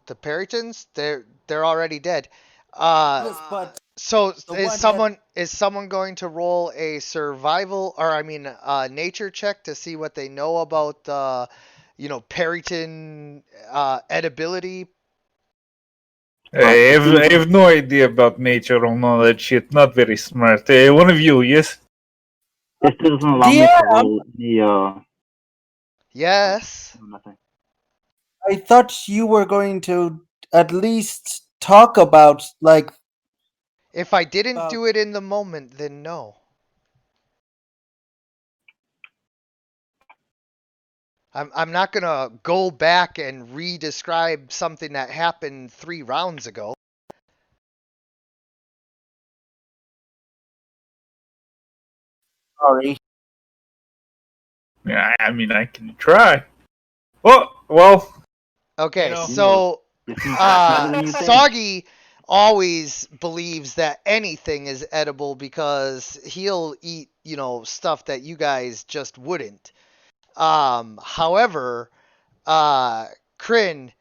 The Perrytons? They're already dead. Yes, but So the is someone going to roll a survival nature check to see what they know about Perryton edibility? I have no idea about nature or all that shit. Not very smart. One of you, yes? This doesn't allow me to roll any, Yes. nothing. I thought you were going to at least talk about, like, If I didn't do it in the moment, then no. I'm not gonna go back and re-describe something that happened 3 rounds ago. sorry. Yeah, I mean, I can try. Oh, well. Okay, You know- so This is not a new thing. Soggy always believes that anything is edible because he'll eat, stuff that you guys just wouldn't. However, Kryn,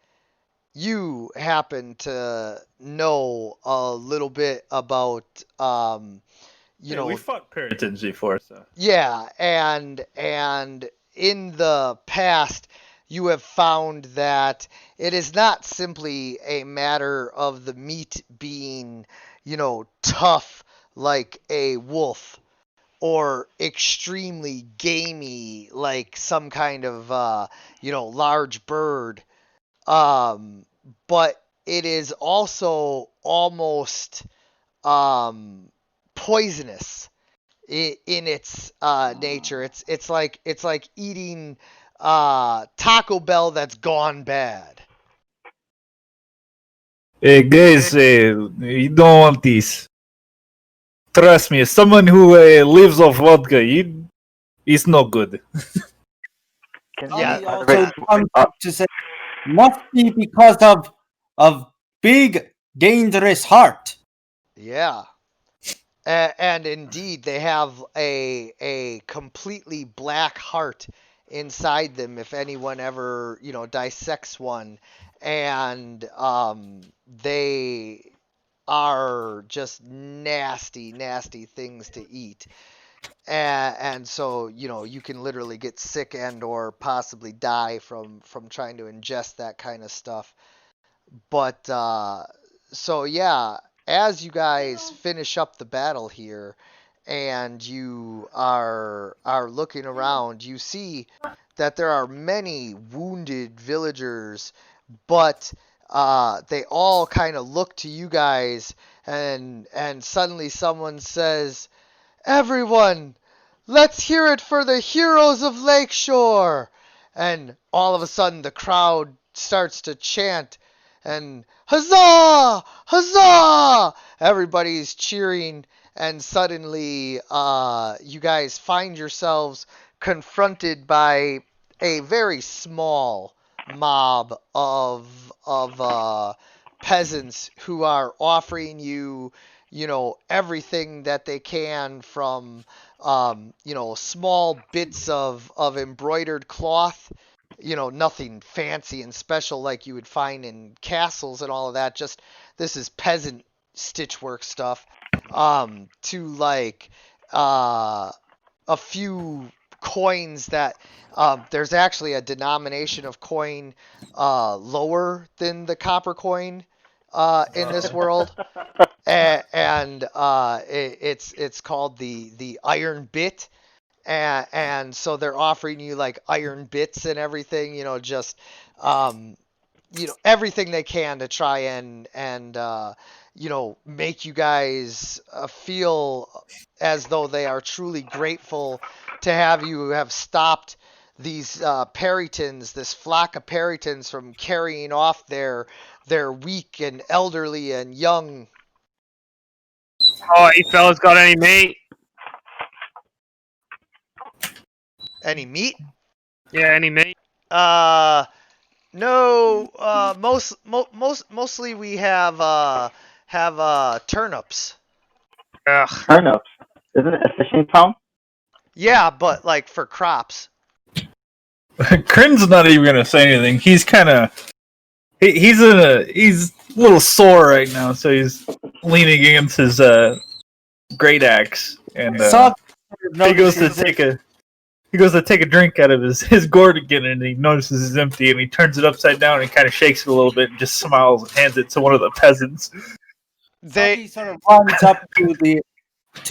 you happen to know a little bit about, We fought Puritans before, so. yeah, and in the past, you have found that it is not simply a matter of the meat being, tough like a wolf or extremely gamey like some kind of, large bird. But it is also almost poisonous in its nature. It's like eating Taco Bell that's gone bad. Hey, guys, you don't want this. Trust me, someone who lives off vodka, he's no good. Yeah, He also comes up to say, must be because of big, dangerous heart. Yeah. And indeed, they have a completely black heart inside them if anyone ever, dissects one. And they are just nasty, nasty things to eat. And so, you can literally get sick and or possibly die from trying to ingest that kind of stuff. But so yeah, as you guys finish up the battle here, and you are looking around, you see that there are many wounded villagers, but they all kind of look to you guys, and suddenly someone says, "Everyone, let's hear it for the heroes of Lakeshore!" And all of a sudden the crowd starts to chant, and huzzah! Huzzah! Everybody's cheering, and suddenly you guys find yourselves confronted by a very small mob of peasants who are offering you, everything that they can, from small bits of embroidered cloth, nothing fancy and special like you would find in castles and all of that. Just, this is peasant stitchwork stuff, to like a few coins that there's actually a denomination of coin lower than the copper coin in this world, and it's called the iron bit, and so they're offering you like iron bits and everything, just everything they can to try and make you guys feel as though they are truly grateful to have you have stopped these Perytons, this flock of Perytons, from carrying off their weak and elderly and young. Oh, you fellas got any meat? Any meat? Yeah, any meat? No. Mostly we have turnips. Ugh. Turnips. Isn't it a fishing town? Yeah, but like for crops. Crin's not even gonna say anything. He's kind of he's a little sore right now, so he's leaning against his great axe, and he goes to take a drink out of his gourd again, and he notices it's empty, and he turns it upside down and kind of shakes it a little bit and just smiles and hands it to one of the peasants. He sort of runs up to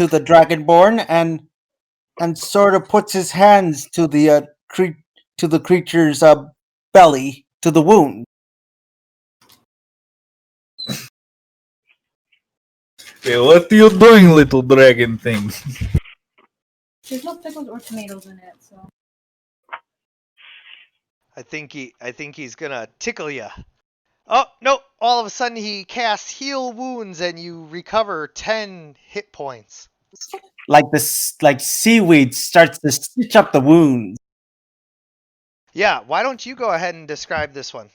the Dragonborn and sort of puts his hands to the creature's belly, to the wound. Hey, what are you doing, little dragon thing? There's no pickles or tomatoes in it, so. I think he's gonna tickle you. Oh no! All of a sudden he casts heal wounds, and you recover 10 hit points. Like seaweed starts to stitch up the wounds. Yeah, why don't you go ahead and describe this one?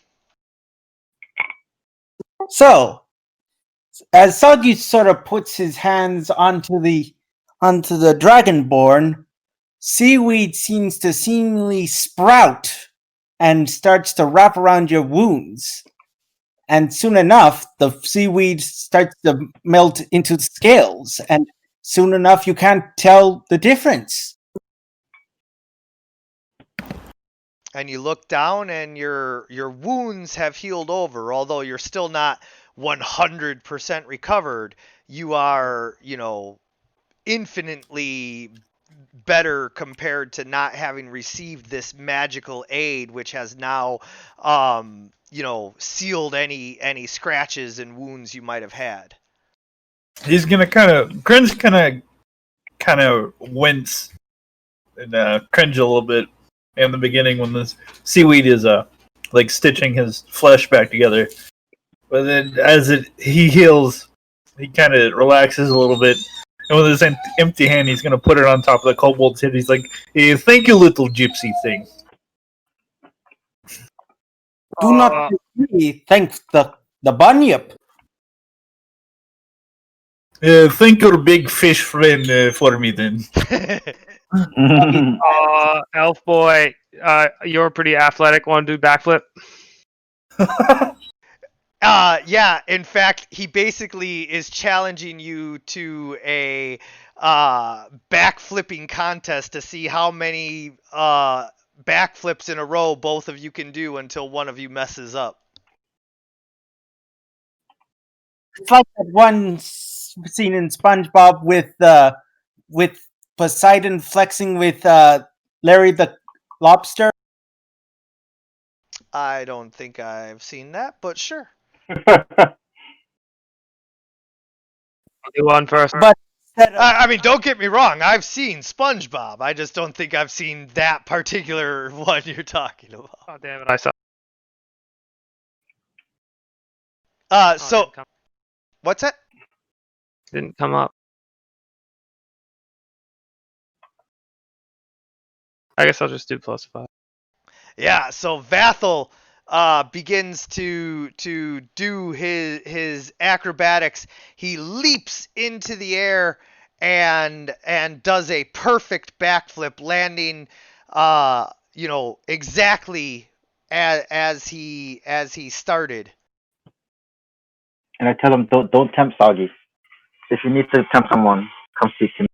So, as Soggy sort of puts his hands onto the Dragonborn, seaweed seems to seemingly sprout and starts to wrap around your wounds. And soon enough, the seaweed starts to melt into scales, and soon enough, you can't tell the difference. And you look down, and your wounds have healed over. Although you're still not 100% recovered, you are, infinitely better compared to not having received this magical aid, which has now, sealed any scratches and wounds you might have had. He's gonna Cringe kind of wince and cringe a little bit in the beginning when the seaweed is like stitching his flesh back together. But then as he heals, he kind of relaxes a little bit. And with his empty hand, he's going to put it on top of the kobold's head. He's like, hey, thank you, little gypsy thing. Do not thank the bunyip. Thank your big fish friend for me then. Elf boy, You're pretty athletic. Want to do backflip? Yeah, in fact, he basically is challenging you to a backflipping contest to see how many backflips in a row both of you can do until one of you messes up. It's like that one scene in SpongeBob with Poseidon flexing with Larry the Lobster. I don't think I've seen that, but sure. I'll do one first. But instead of, I mean, don't get me wrong. I've seen SpongeBob. I just don't think I've seen that particular one you're talking about. Oh damn it! I saw. So Didn't come, what's that? didn't come up. I guess I'll just do +5. Yeah, so Vathel begins to do his acrobatics. He leaps into the air and does a perfect backflip, landing exactly as he started. And I tell him, don't tempt Soggy. If you need to tempt someone, come speak to me.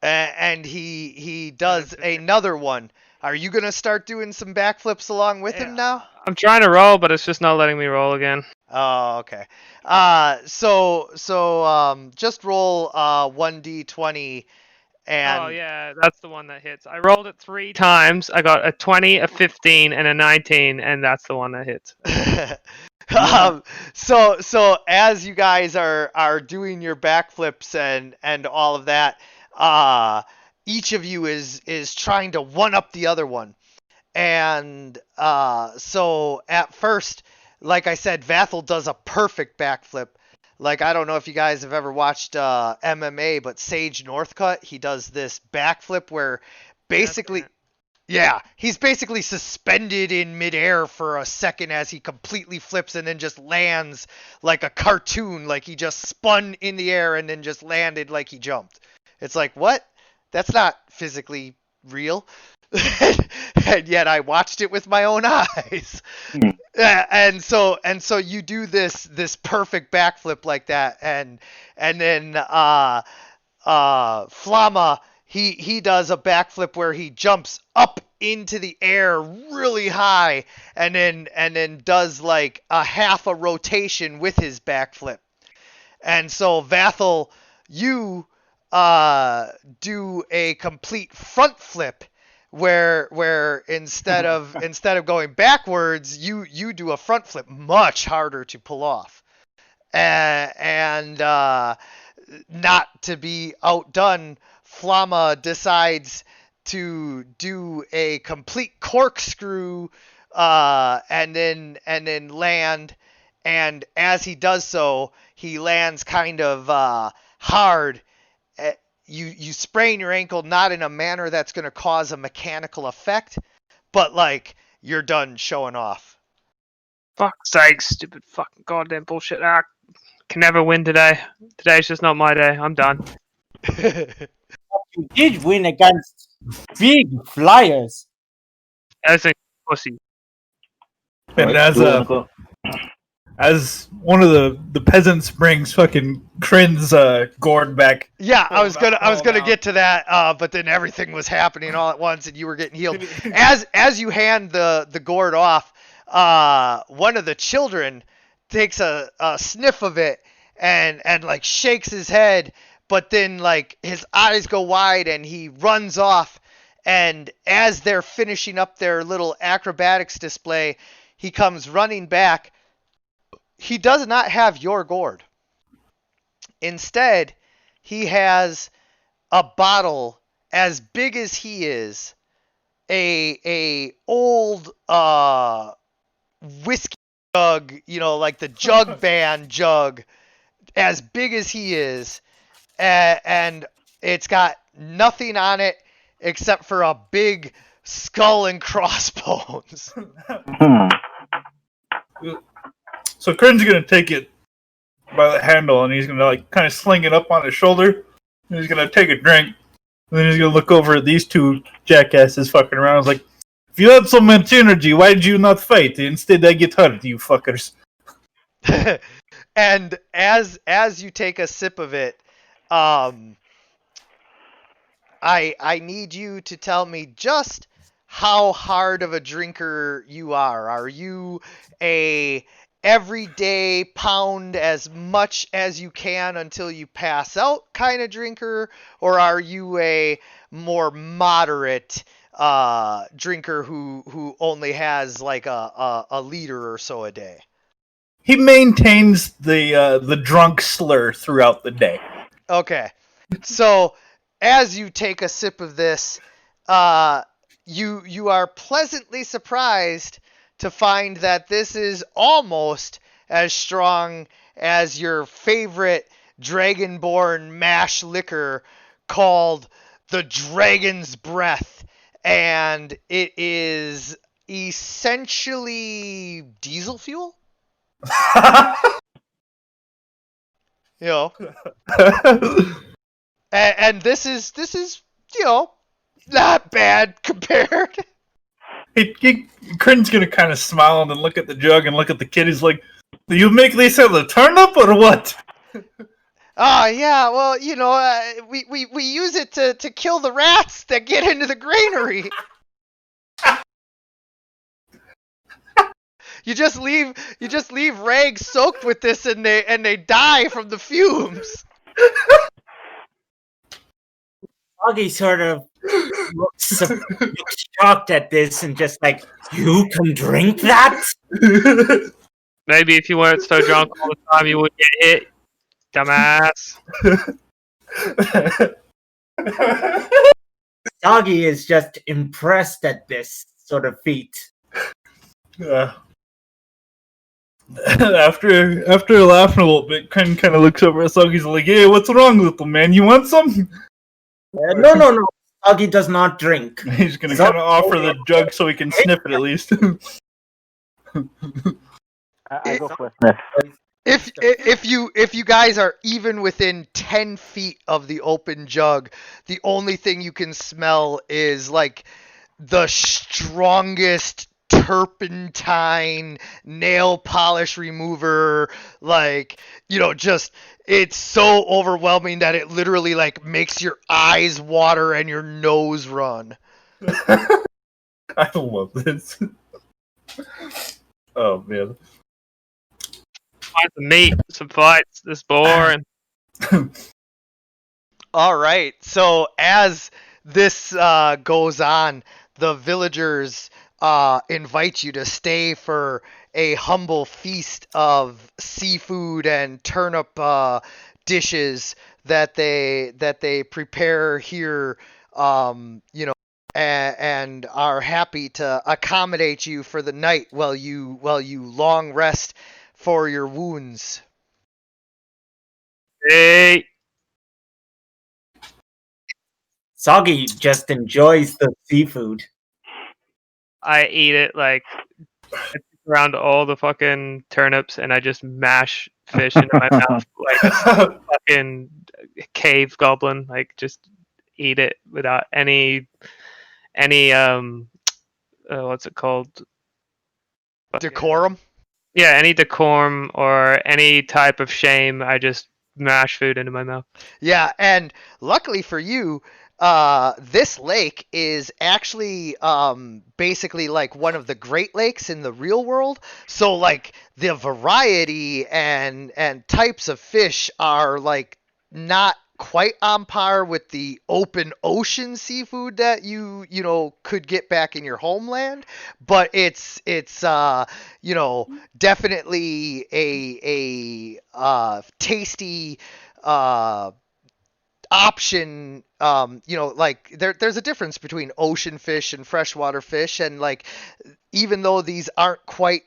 And he does another one. Are you gonna start doing some backflips along with him now? I'm trying to roll, but it's just not letting me roll again. Oh, okay. So just roll 1d20 and Oh yeah, that's the one that hits. I rolled it 3 times. I got a 20, a 15, and a 19, and that's the one that hits. So as you guys are doing your backflips and all of that, each of you is trying to one up the other one. And so at first, like I said, Vathel does a perfect backflip. Like, I don't know if you guys have ever watched MMA, but Sage Northcutt, he does this backflip where basically, yeah, he's basically suspended in midair for a second as he completely flips and then just lands like a cartoon, like he just spun in the air and then just landed like he jumped. It's like, what? That's not physically real. And yet I watched it with my own eyes. And so you do this perfect backflip like that, and then Flama he does a backflip where he jumps up into the air really high and then does like a half a rotation with his backflip. And so Vathel, you do a complete front flip where instead of going backwards, you do a front flip, much harder to pull off. And not to be outdone, Flama decides to do a complete corkscrew and then land. And as he does so, he lands kind of hard. You sprain your ankle, not in a manner that's going to cause a mechanical effect, but like you're done showing off. Fuck's sake, stupid fucking goddamn bullshit act. Can never win today. Today's just not my day. I'm done. you did win against big flyers. As a pussy. And as one of the peasants brings fucking Kryn's gourd back. Yeah, I was gonna get to that, but then everything was happening all at once, and you were getting healed. As you hand the gourd off, one of the children takes a sniff of it and like shakes his head, but then like his eyes go wide and he runs off. And as they're finishing up their little acrobatics display, he comes running back. He does not have your gourd. Instead, he has a bottle as big as he is, a old whiskey jug, like the jug band jug, as big as he is, and it's got nothing on it except for a big skull and crossbones. So Kryn's gonna take it by the handle and he's gonna like kind of sling it up on his shoulder. And he's gonna take a drink And then he's gonna look over at these two jackasses fucking around. He's like, if you had so much energy, why did you not fight? Instead, I get hurt, you fuckers. And as you take a sip of it, I need you to tell me just how hard of a drinker you are. Are you a everyday pound as much as you can until you pass out kind of drinker, or are you a more moderate drinker who only has like a liter or so a day? He maintains the drunk slur throughout the day. Okay. So as you take a sip of this, you are pleasantly surprised to find that this is almost as strong as your favorite dragonborn mash liquor called the Dragon's Breath, and it is essentially diesel fuel. You know, and this is not bad compared. Crin's gonna kind of smile and then look at the jug and look at the kid. He's like, "Do you make this as a turnip or what?" Oh yeah, well we use it to kill the rats that get into the granary. You just leave rags soaked with this and they die from the fumes. Augie sort of looks shocked at this and just like, you can drink that? Maybe if you weren't so drunk all the time, you wouldn't get hit, dumbass. Augie is just impressed at this sort of feat. After laughing a little bit, Crin kind of looks over at Soggy's like, "Hey, what's wrong, little man? You want some?" No. Augie does not drink. He's gonna kind of offer the jug so he can sniff it at least. I go for a sniff. If you guys are even within 10 feet of the open jug, the only thing you can smell is like the strongest turpentine nail polish remover, like, just it's so overwhelming that it literally like makes your eyes water and your nose run. I love this. Oh man. Find some meat, some fights. This boring. All right. So as this goes on, the villagers invite you to stay for a humble feast of seafood and turnip dishes that they prepare here, and are happy to accommodate you for the night while you long rest for your wounds. Hey. Soggy just enjoys the seafood. I eat it like I pick around all the fucking turnips and I just mash fish into my mouth like a fucking cave goblin. Like just eat it without any what's it called? Decorum? Yeah, any decorum or any type of shame. I just mash food into my mouth. Yeah, and luckily for you, this lake is actually basically like one of the Great Lakes in the real world. So like the variety and types of fish are like not quite on par with the open ocean seafood that you could get back in your homeland, but it's definitely a tasty option. Like there's a difference between ocean fish and freshwater fish, and like even though these aren't quite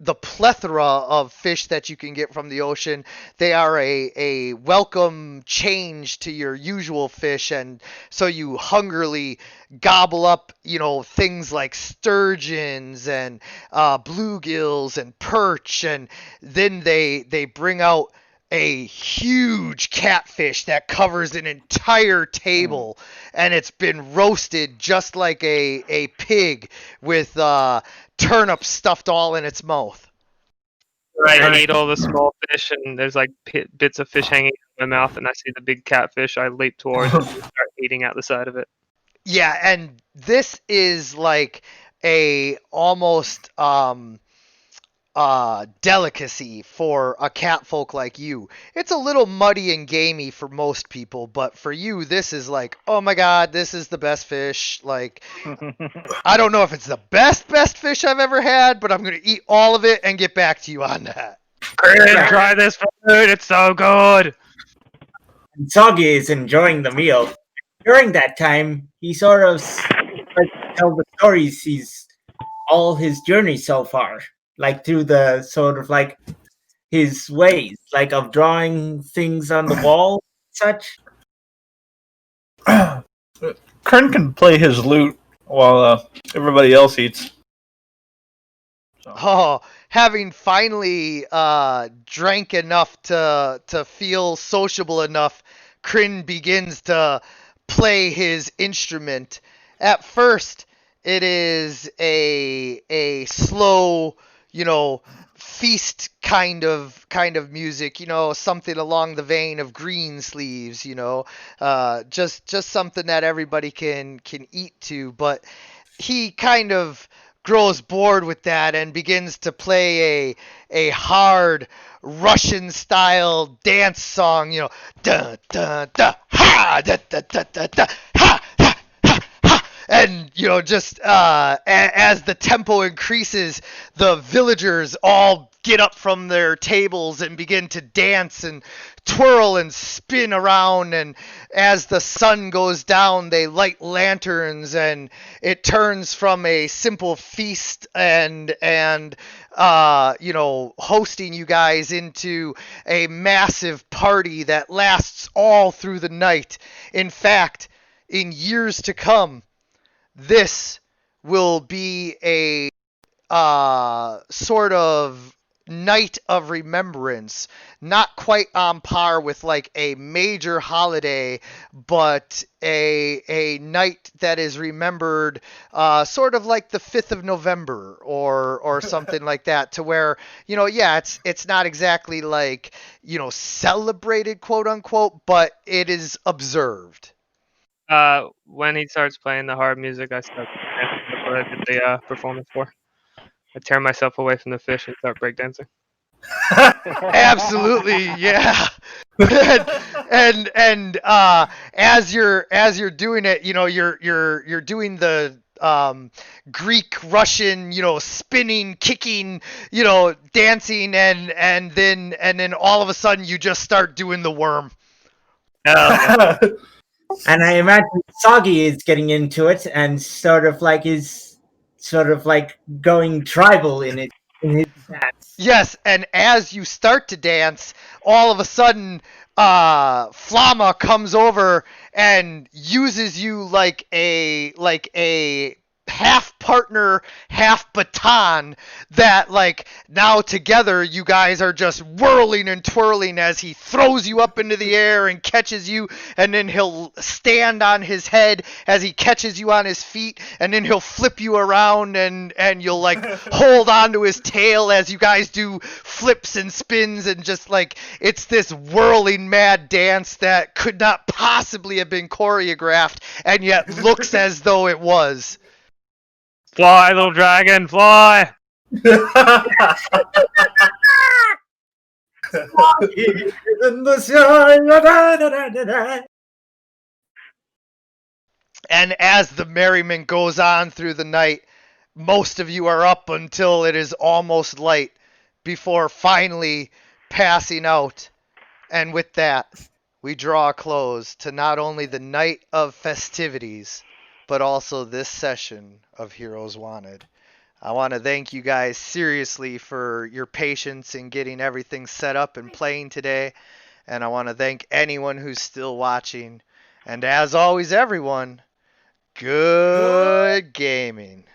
the plethora of fish that you can get from the ocean, they are a welcome change to your usual fish, and so you hungrily gobble up things like sturgeons and bluegills and perch, and then they bring out a huge catfish that covers an entire table, and it's been roasted just like a pig with turnips stuffed all in its mouth. I eat all the small fish, and there's like bits of fish hanging in my mouth, and I see the big catfish. I leap towards it and start eating out the side of it. Yeah, and this is like a almost delicacy for a catfolk like you. It's a little muddy and gamey for most people, but for you, this is like, oh my god, this is the best fish. Like, I don't know if it's the best fish I've ever had, but I'm gonna eat all of it and get back to you on that. Try this food. It's so good. And Soggy is enjoying the meal. During that time, he sort of starts to tell the stories all his journey so far, like through the sort of like his ways, like of drawing things on the wall, such. Kern can play his lute while everybody else eats. Oh, having finally drank enough to feel sociable enough, Kryn begins to play his instrument. At first, it is a slow, feast kind of music, something along the vein of Greensleeves, just something that everybody can eat to. But he kind of grows bored with that and begins to play a hard Russian style dance song, da da da ha da da da da da ha ha ha ha, and just as the tempo increases, the villagers all get up from their tables and begin to dance and twirl and spin around, and as the sun goes down they light lanterns, and it turns from a simple feast and hosting you guys into a massive party that lasts all through the night. In fact, in years to come, this will be a sort of night of remembrance, not quite on par with like a major holiday, but a night that is remembered sort of like the 5th of November or something like that, to where it's not exactly like celebrated, quote unquote, but it is observed. When he starts playing the hard music, I start dancing. That's what I did the performance for. I tear myself away from the fish and start breakdancing. Absolutely, yeah. and as you're doing it, you're doing the Greek, Russian, spinning, kicking, dancing, and then all of a sudden you just start doing the worm. And I imagine Soggy is getting into it and sort of like going tribal in his dance. Yes, and as you start to dance, all of a sudden, Flama comes over and uses you like a half partner, half baton, that like now together you guys are just whirling and twirling as he throws you up into the air and catches you, and then he'll stand on his head as he catches you on his feet, and then he'll flip you around and you'll like hold on to his tail as you guys do flips and spins, and just like it's this whirling mad dance that could not possibly have been choreographed and yet looks as though it was. Fly, little dragon, fly! And as the merriment goes on through the night, most of you are up until it is almost light before finally passing out. And with that, we draw a close to not only the night of festivities, but also this session of Heroes Wanted. I want to thank you guys seriously for your patience in getting everything set up and playing today. And I want to thank anyone who's still watching. And as always, everyone, good gaming.